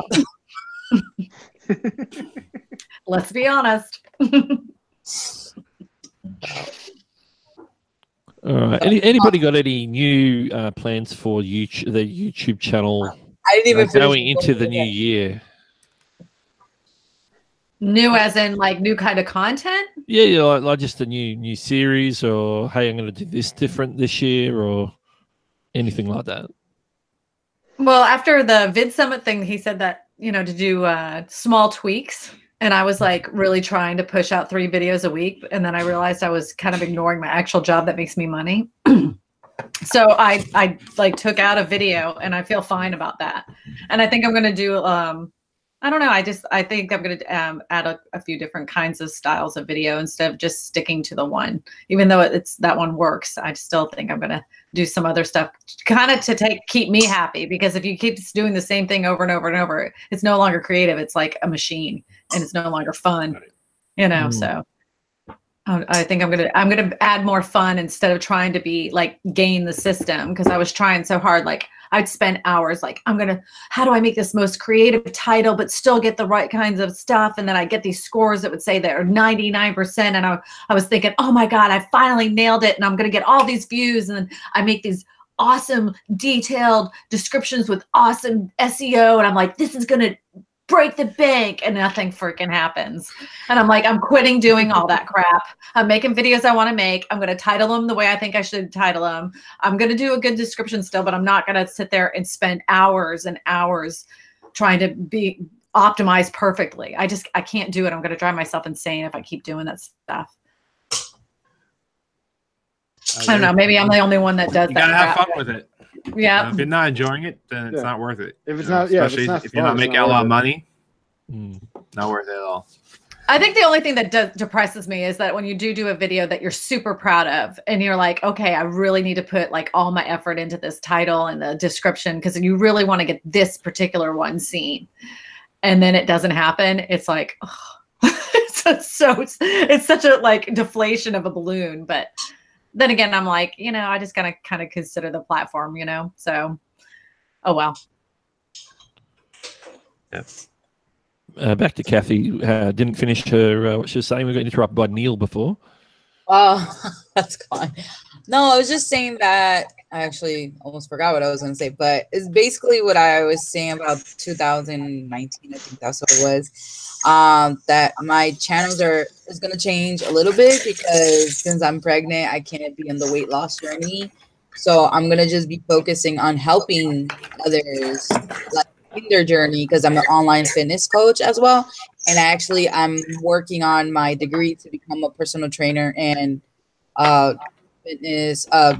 Let's be honest. All right. Anybody got any new plans for the YouTube channel? I didn't even going into the new year. New as in like new kind of content? Yeah, like just a new series, or hey, I'm going to do this different this year, or anything like that. Well, after the Vid Summit thing, he said that, to do small tweaks. And I was like really trying to push out 3 videos a week. And then I realized I was kind of ignoring my actual job that makes me money. So I like took out a video and I feel fine about that. And I think I'm going to do, I don't know. I think I'm going to add a few different kinds of styles of video instead of just sticking to the one, even though that one works. I still think I'm going to do some other stuff kind of to keep me happy, because if you keep doing the same thing over and over and over, it's no longer creative. It's like a machine and it's no longer fun, so I think I'm going to add more fun instead of trying to be like game the system. Because I was trying so hard, like I'd spend hours like, how do I make this most creative title, but still get the right kinds of stuff? And then I get these scores that would say they're 99%. And I was thinking, oh my God, I finally nailed it. And I'm going to get all these views. And then I make these awesome detailed descriptions with awesome SEO. And I'm like, this is going to break the bank, and nothing freaking happens. And I'm like, I'm quitting doing all that crap. I'm making videos I want to make. I'm going to title them the way I think I should title them. I'm going to do a good description still, but I'm not going to sit there and spend hours and hours trying to be optimized perfectly. I can't do it. I'm going to drive myself insane if I keep doing that stuff. I don't know. Maybe I'm the only one that does that. You gotta have fun with it. Yeah. If you're not enjoying it, then it's not worth it. If it's not, yeah, especially if you're not making a lot of money, not worth it at all. I think the only thing that depresses me is that when you do a video that you're super proud of, and you're like, okay, I really need to put like all my effort into this title and the description because you really want to get this particular one seen, and then it doesn't happen. It's like, it's such a like deflation of a balloon. But then again, I'm like, I just gotta kind of consider the platform, so, oh well. Yeah. Back to Kathy. Didn't finish her what she was saying. We got interrupted by Neil before. Oh, that's fine. No, I was just saying that I actually almost forgot what I was going to say, but it's basically what I was saying about 2019. I think that's what it was. That my channels is going to change a little bit because since I'm pregnant, I can't be on the weight loss journey. So I'm going to just be focusing on helping others like in their journey because I'm an online fitness coach as well. And actually, I'm working on my degree to become a personal trainer and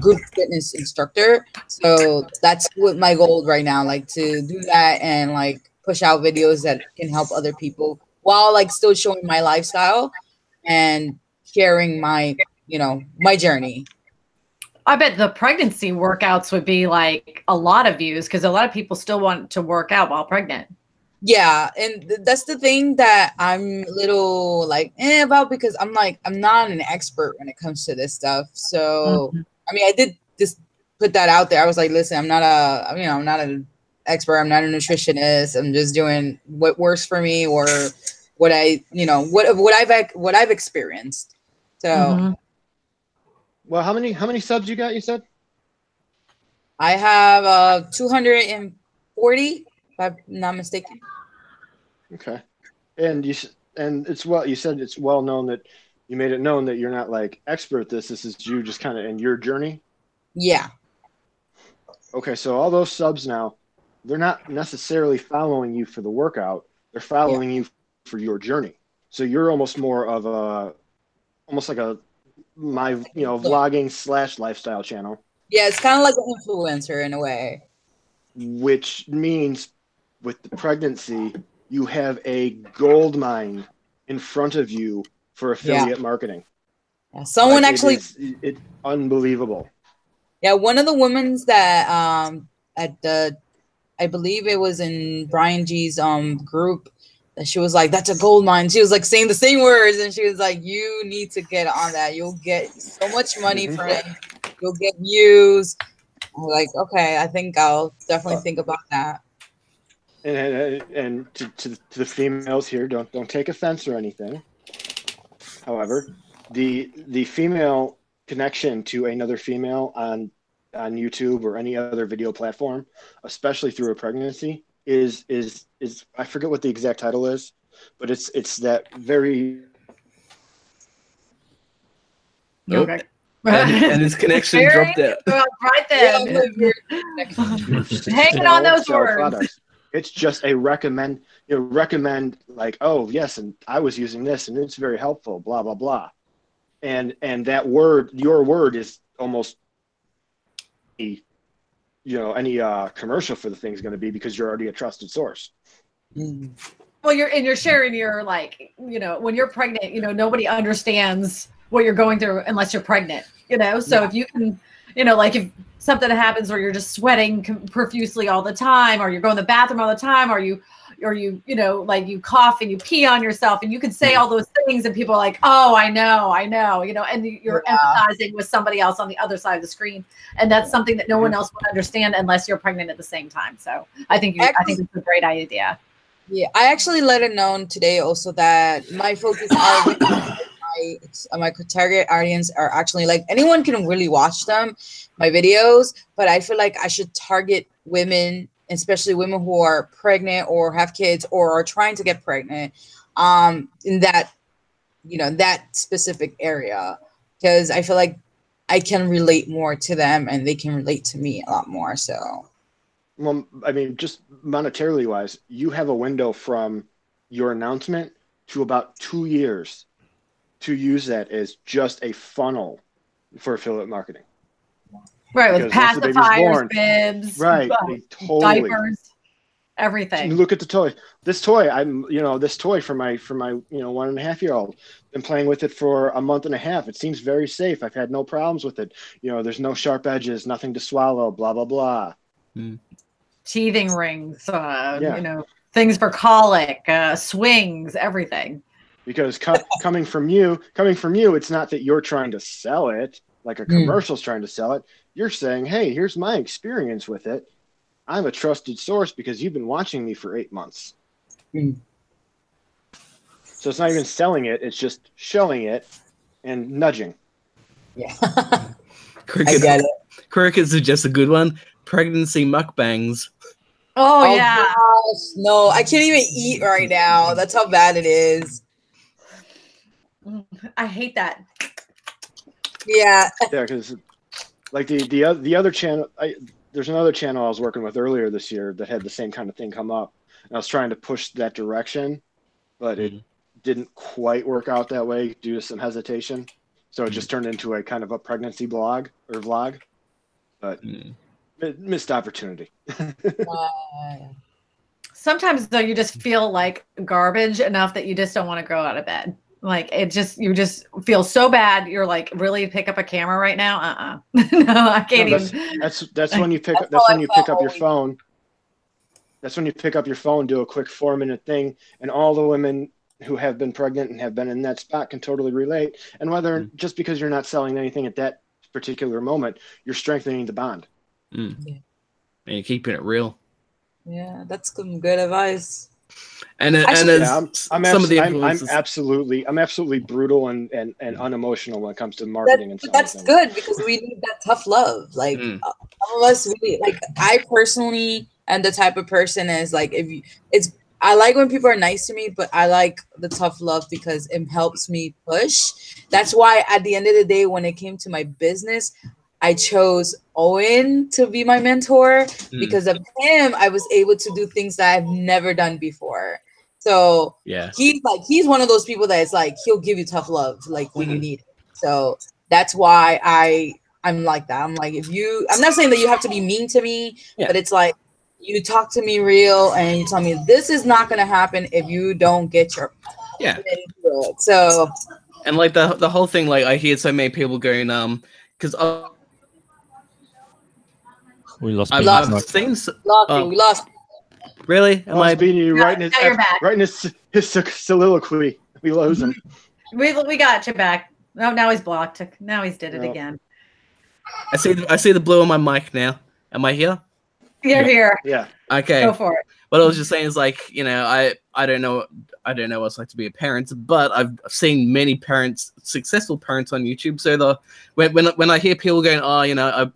group fitness instructor. So that's what my goal right now, like to do that and like push out videos that can help other people while like still showing my lifestyle and sharing my, my journey. I bet the pregnancy workouts would be like a lot of views because a lot of people still want to work out while pregnant. Yeah, and that's the thing that I'm a little like about because I'm not an expert when it comes to this stuff. So I mean, I did just put that out there. I was like, listen, I'm not a expert. I'm not a nutritionist. I'm just doing what works for me or what I, what I've experienced. So, Well, how many subs you got? You said I have 240, if I'm not mistaken. okay, and you said it's well known that you made it known that you're not like expert at this. This is you just kind of in your journey. Yeah. Okay, so all those subs now, they're not necessarily following you for the workout. They're following you for your journey. So you're almost more of almost like vlogging / lifestyle channel. Yeah, it's kind of like an influencer in a way. Which means with the pregnancy, you have a gold mine in front of you for affiliate marketing. Yeah, someone actually, it's unbelievable. Yeah, one of the women's that I believe it was in Brian G's group, that she was like, "That's a gold mine." She was like saying the same words, and she was like, "You need to get on that. You'll get so much money from it. You'll get views." I'm like, okay, I think I'll definitely think about that. And to the females here, don't take offense or anything. However, the female connection to another female on YouTube or any other video platform, especially through a pregnancy, is I forget what the exact title is, but it's that very Okay. And his connection dropped out. Right then. Hanging on those words. Products. It's just a recommend like, oh yes, and I was using this and it's very helpful, blah blah blah. And that word, your word, is almost any commercial for the thing's going to be, because you're already a trusted source. Well, you're sharing your, like, when you're pregnant, nobody understands what you're going through unless you're pregnant, so if you can, like if something happens where you're just sweating profusely all the time, or you're going to the bathroom all the time, or you like you cough and you pee on yourself, and you can say all those things and people are like, oh, I know, and you're empathizing with somebody else on the other side of the screen. And that's something that no one else would understand unless you're pregnant at the same time. So I think it's a great idea. Yeah, I actually let it known today also that my focus are my target audience are actually, like, anyone can really watch them, my videos, but I feel like I should target women, especially women who are pregnant or have kids or are trying to get pregnant, in that, that specific area, because I feel like I can relate more to them and they can relate to me a lot more. So, well, I mean, just monetarily wise, you have a window from your announcement to about 2 years to use that as just a funnel for affiliate marketing. Right, with pacifiers, bibs, right, diapers, everything. Look at the toy. This toy, this toy for my 1.5-year-old. Been playing with it for a month and a half. It seems very safe. I've had no problems with it. There's no sharp edges, nothing to swallow, blah blah blah. Teething rings, things for colic, swings, everything. Because coming from you, it's not that you're trying to sell it like a commercial's trying to sell it. You're saying, hey, here's my experience with it. I'm a trusted source because you've been watching me for 8 months. So it's not even selling it. It's just showing it and nudging. Yeah. I get it. Cricket suggests a good one. Pregnancy mukbangs. Oh yeah. Gosh, no, I can't even eat right now. That's how bad it is. I hate that. Yeah. Yeah, because like the other channel, there's another channel I was working with earlier this year that had the same kind of thing come up, and I was trying to push that direction, but it didn't quite work out that way due to some hesitation. So it just turned into a kind of a pregnancy blog or vlog, but missed opportunity. Sometimes though, you just feel like garbage enough that you just don't want to go out of bed. Like you just feel so bad. You're like, really pick up a camera right now? No, I can't even. That's when you pick up. That's when you pick up your phone. That's when you pick up your phone, do a quick 4-minute thing, and all the women who have been pregnant and have been in that spot can totally relate. And whether just because you're not selling anything at that particular moment, you're strengthening the bond. And you're keeping it real. Yeah, that's some good advice. And Actually, I'm some of the absolutely brutal and unemotional when it comes to marketing and selling that's things. good because we need that tough love. Like some of us, like I personally am the type of person is like I like when people are nice to me, but I like the tough love because it helps me push. That's why at the end of the day, when it came to my business, I chose Owen to be my mentor because of him. I was able to do things that I've never done before. So he's one of those people that is like he'll give you tough love like when you need it. So that's why I'm like that. I'm like I'm not saying that you have to be mean to me, but it's like you talk to me real and you tell me this is not gonna happen if you don't get your into it. So and like the whole thing, like I hear so many people going because we lost. I've seen we lost. Really? Am I Beanie right in his soliloquy? We lose him. We got you back. No, now he's blocked. Now he's did it again. I see the blue on my mic now. Am I here? You're here. Yeah. Okay. Go for it. What I was just saying is like, you know, I don't know what it's like to be a parent, but I've seen many parents, successful parents on YouTube. So when I hear people going, oh, you know,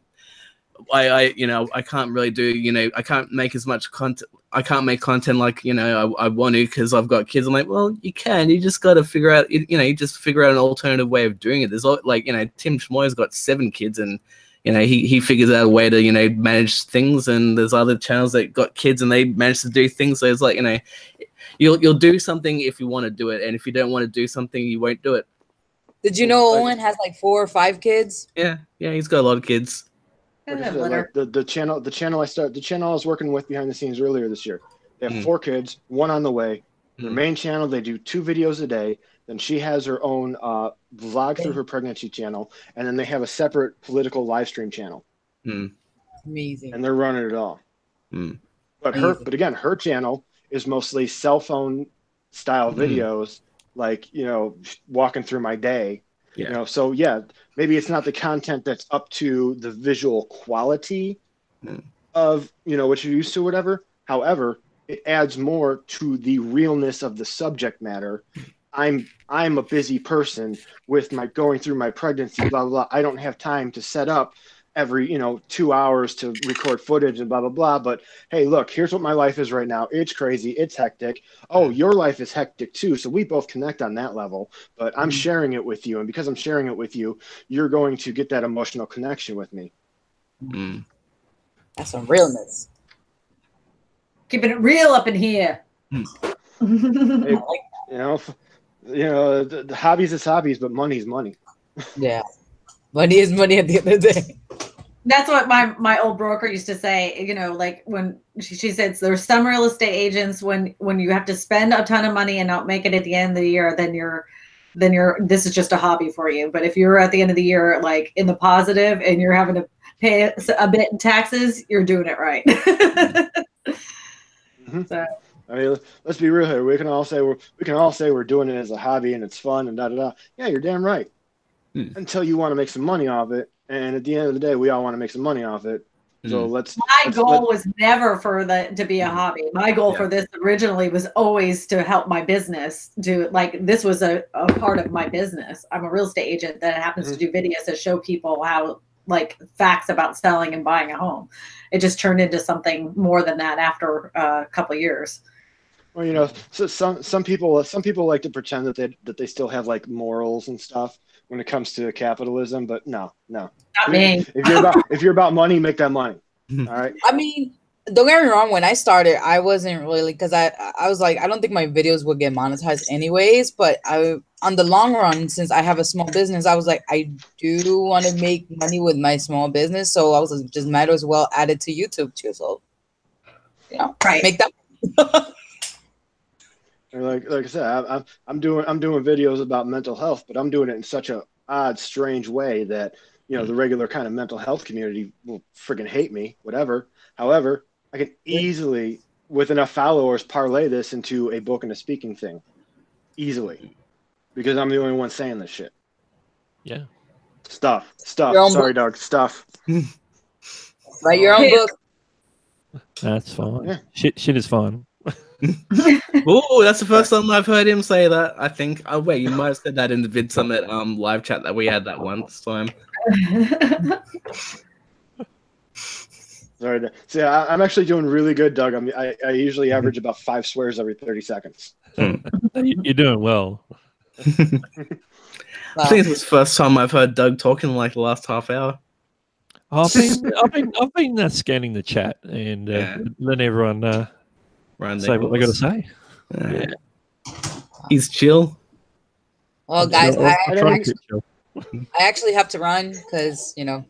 I can't really do, you know, I can't make as much content. I can't make content like, you know, I want to because I've got kids. I'm like, well, you can. You just got to figure out, you know, you just figure out an alternative way of doing it. There's like, you know, Tim Schmoyer's got 7 kids and, you know, he figures out a way to, you know, manage things. And there's other channels that got kids and they manage to do things. So it's like, you know, you'll do something if you want to do it. And if you don't want to do something, you won't do it. Did you know Owen has like 4 or 5 kids? Yeah, he's got a lot of kids. Like the channel I was working with behind the scenes earlier this year. They have 4 kids, 1 on the way. Their main channel, they do 2 videos a day. Then she has her own vlog through her pregnancy channel, and then they have a separate political live stream channel. Amazing. And they're running it all. But again, her channel is mostly cell phone style videos, like, you know, walking through my day. You know, so yeah, maybe it's not the content that's up to the visual quality of, you know, what you're used to, whatever. However, it adds more to the realness of the subject matter. I'm a busy person with my going through my pregnancy, blah, blah, blah. I don't have time to set up every, you know, 2 hours to record footage and blah, blah, blah. But hey, look, here's what my life is right now. It's crazy. It's hectic. Oh, your life is hectic too. So we both connect on that level, but I'm sharing it with you. And because I'm sharing it with you, you're going to get that emotional connection with me. That's some realness. Keeping it real up in here. Hey, you know, the hobbies is hobbies, but money's money. Yeah. Money is money at the end of the day. That's what my old broker used to say, you know, like when she said there's some real estate agents when you have to spend a ton of money and not make it at the end of the year, then you're this is just a hobby for you. But if you're at the end of the year, like in the positive and you're having to pay a bit in taxes, you're doing it right. So I mean, let's be real here. We can all say we're doing it as a hobby and it's fun and da da da. Yeah, you're damn right. Until you want to make some money off it, and at the end of the day, we all want to make some money off it. So my goal was never to be a hobby. My goal for this originally was always to help my business. This was a part of my business. I'm a real estate agent that happens to do videos that show people how, like, facts about selling and buying a home. It just turned into something more than that after a couple of years. Well, you know, so some people like to pretend that they still have like morals and stuff when it comes to capitalism, but no. Not me. If you're about money, make that money. All right. I mean, don't get me wrong. When I started, I wasn't really, because I was like, I don't think my videos would get monetized anyways. But on the long run, since I have a small business, I was like, I do want to make money with my small business, so I was like, just might as well add it to YouTube too. So, you know, make that. Like I said, I'm doing videos about mental health, but I'm doing it in such a odd, strange way that, you know, the regular kind of mental health community will friggin' hate me, whatever. However, I can easily, with enough followers, parlay this into a book and a speaking thing, easily, because I'm the only one saying this shit. Yeah. Stuff. Sorry, Doug. Stuff. Write your own book. That's fine. Yeah. Shit is fine. Oh, that's the first time I've heard him say that. I think. Oh wait, you might have said that in the Vid Summit live chat that we had that once time. Sorry. So yeah, I'm actually doing really good, Doug. I usually average about 5 swears every 30 seconds. You're doing well. I think it's the first time I've heard Doug talking like the last half hour. I've been scanning the chat and letting everyone say what they got to say. Yeah. He's chill. Well, guys, I try to keep chill. actually have to run because Yeah.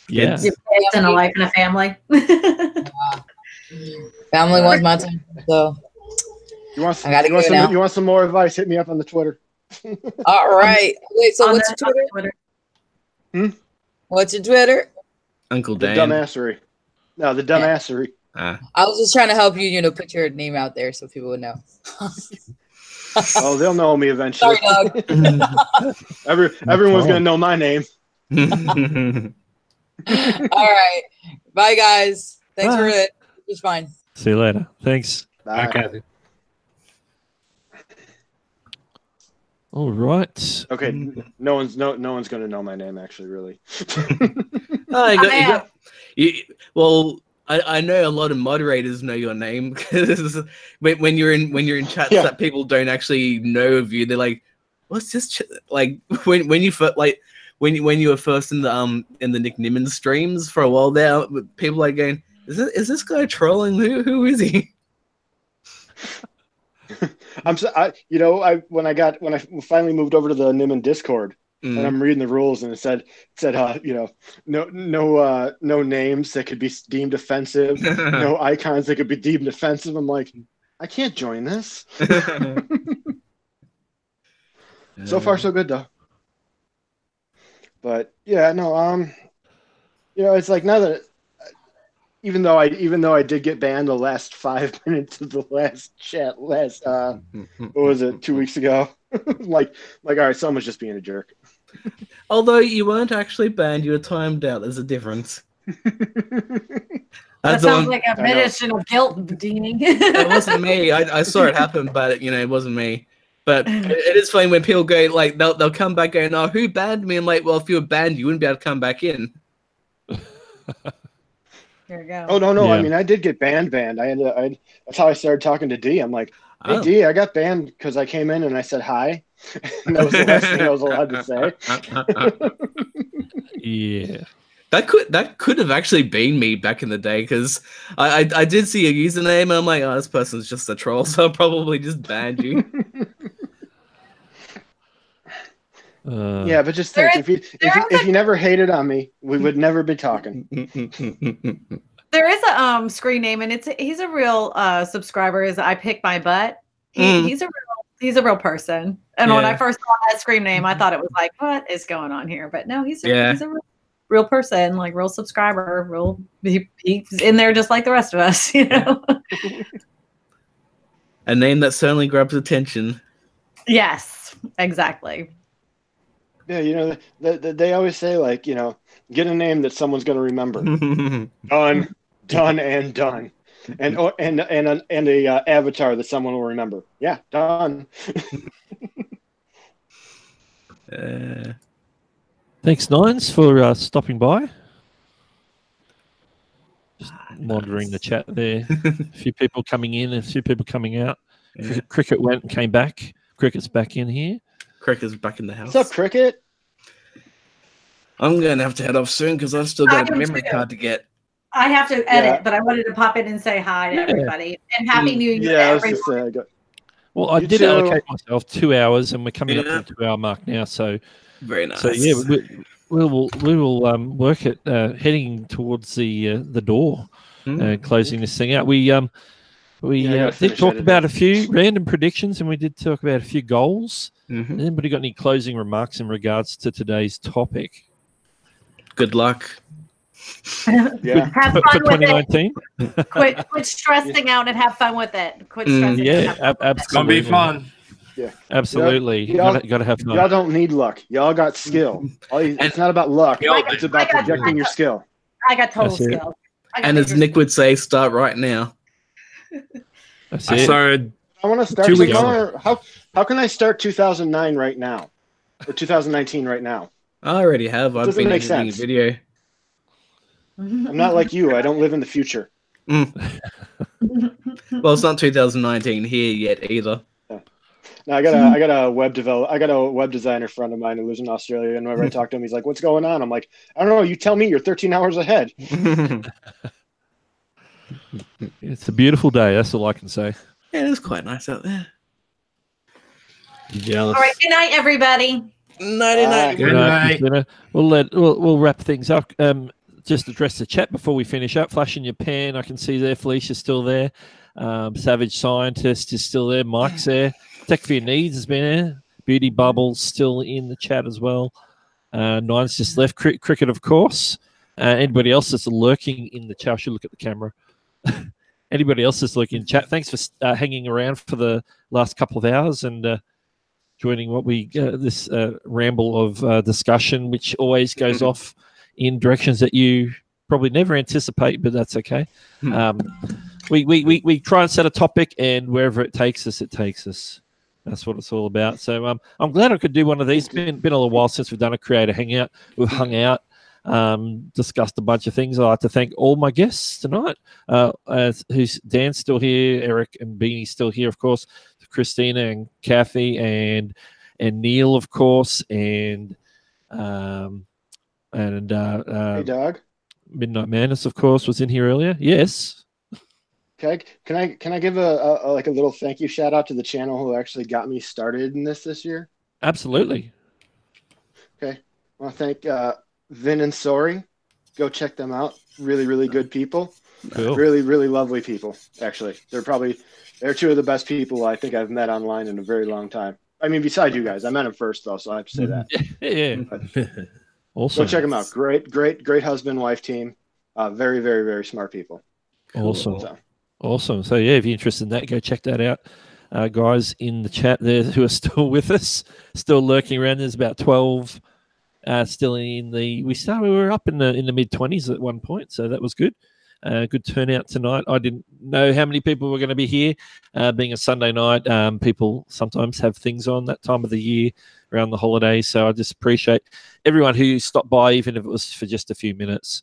Your kids and a wife and a family. family wants my time. So You want some more advice? Hit me up on the Twitter. all right. Wait. So what's your Twitter? What's your Twitter? Uncle The Dan. Dumbassery. No, the Dumbassery. I was just trying to help you, put your name out there so people would know. Oh, they'll know me eventually. Sorry, Doug. Everyone's gonna know my name. All right. Bye, guys. Thanks for it. It's fine. See you later. Thanks. Bye. Kathy. All right. Okay, no one's gonna know my name actually, really. Well, I know a lot of moderators know your name because when you're in chats that people don't actually know of you, they're like, "What's this?" Like when you were first in the Nick Nimmin streams for a while there, people like going, "Is this guy trolling? Who is he?" when I finally moved over to the Nimmin Discord and I'm reading the rules and it said no names that could be deemed offensive, no icons that could be deemed offensive. I'm like, I can't join this. So far so good though. But yeah, no, it's like now that even though I did get banned the last 5 minutes of the last chat what was it, 2 weeks ago? like all right, someone's just being a jerk. Although you weren't actually banned, you were timed out. There's a difference. That sounds like a admission of guilt, Beanie. It wasn't me. I saw it happen, but it wasn't me. But it is funny when people go like they'll come back going, "Oh, who banned me?" I'm like, "Well, if you were banned, you wouldn't be able to come back in." There you go. Oh no! Yeah. I mean, I did get banned. That's how I started talking to D. I'm like, "Hey D, I got banned because I came in and I said hi." And that was the last thing I was allowed to say. Yeah. That could have actually been me back in the day because I did see a username and I'm like, "Oh, this person's just a troll," so I'll probably just ban you. Yeah, but just think, if you never hated on me, we would never be talking. There is a screen name, and he's a real subscriber. Is I Pick My Butt. He's a real person. And when I first saw that screen name, I thought it was like, what is going on here? But no, he's a real person, like real subscriber. He's in there just like the rest of us, A name that certainly grabs attention. Yes, exactly. Yeah, they always say like, get a name that someone's going to remember. done, and done, and a avatar that someone will remember. Yeah, done. Thanks, Nines, for stopping by. Just monitoring the chat there. A few people coming in, and a few people coming out. Yeah. Cricket went and came back. Cricket's back in here. Cricket's back in the house. What's up, Cricket? I'm going to have to head off soon because I've still got a memory card to get. I have to edit, but I wanted to pop in and say hi to everybody. And Happy New Year to everyone. Well, I did allocate myself 2 hours, and we're coming up to the 2 hour mark now. So very nice. So yeah, we will work at heading towards the door, closing this thing out. We did talk about a few random predictions, and we did talk about a few goals. Anybody got any closing remarks in regards to today's topic? Good luck. Yeah. Have fun for with 2019. it. Quit stressing out and have fun with it. Quit stressing. Absolutely. It's gonna be fun. Yeah, absolutely. You got to have fun. Y'all don't need luck. Y'all got skill. It's not about luck. It's about projecting your skill. I got total skill. And as Nick would say, start right now. That's I it. started. I want to start 2 weeks tomorrow. How can I start 2009 right now, or 2019 right now? I already have. I've doesn't been make editing a sense. video. I'm not like you. I don't live in the future. Well, it's not 2019 here yet either. No, I got a web designer friend of mine who lives in Australia, and whenever I talk to him, he's like, "What's going on?" I'm like, "I don't know. You tell me. You're 13 hours ahead." It's a beautiful day. That's all I can say. Yeah, it is quite nice out there. Jealous. All right. Good night, everybody. Night. Good night. Christina. We'll wrap things up. Just address the chat before we finish up. Flash in your pan. I can see there. Felicia's still there. Savage Scientist is still there. Mike's there. Tech for Your Needs has been there. Beauty Bubbles still in the chat as well. Nine's just left. Cricket, of course. Anybody else that's lurking in the chat? I should look at the camera. Anybody else that's lurking in chat? Thanks for hanging around for the last couple of hours and joining what we this ramble of discussion, which always goes off in directions that you probably never anticipate, but that's okay. We try and set a topic, and wherever it takes us, it takes us. That's what it's all about. So I'm glad I could do one of these. Been a little while since we've done a Creator Hangout. We've hung out, discussed a bunch of things. I'd like to thank all my guests tonight. Who's Dan's still here, Eric and Beanie's still here, of course. Christina and Kathy and Neil, of course, and Hey, Doug. Midnight Madness, of course, was in here earlier. Yes. Okay. Can I give a little thank you shout out to the channel who actually got me started in this year? Absolutely. Okay. I want to thank Vin and Sori. Go check them out. Really, really good people. Cool. Really, really lovely people. Actually, they're two of the best people I think I've met online in a very long time. I mean, besides you guys, I met them first though, so I have to say that. Yeah. Awesome. Go check them out. Great husband wife team. Very, very, very smart people. Awesome. So. Awesome. So yeah, if you're interested in that, go check that out. Guys in the chat there who are still with us, still lurking around. There's about 12 still in the. We were up in the mid-20s at one point, so that was good. Good turnout tonight. I didn't know how many people were going to be here. Being a Sunday night, people sometimes have things on that time of the year around the holidays. So I just appreciate everyone who stopped by, even if it was for just a few minutes.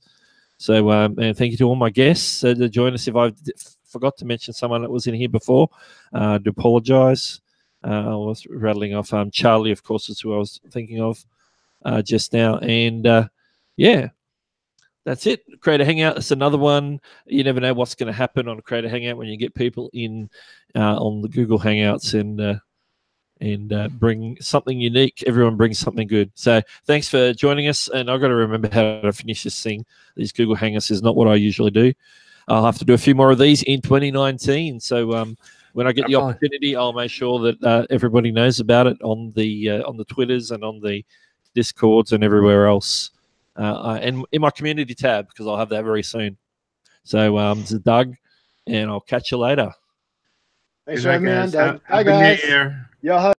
So and thank you to all my guests to join us. If I forgot to mention someone that was in here before, I do apologize. I was rattling off Charlie, of course, is who I was thinking of just now. And yeah. That's it. Creator Hangout. It's another one. You never know what's going to happen on a Creator Hangout when you get people in on the Google Hangouts and bring something unique. Everyone brings something good. So thanks for joining us. And I've got to remember how to finish this thing. These Google Hangouts is not what I usually do. I'll have to do a few more of these in 2019. So when I get the opportunity, I'll make sure that everybody knows about it on the Twitters and on the Discords and everywhere else. And in my community tab, because I'll have that very soon. So this is Doug, and I'll catch you later. Thanks for having me on, Doug. Bye, guys. Y'all have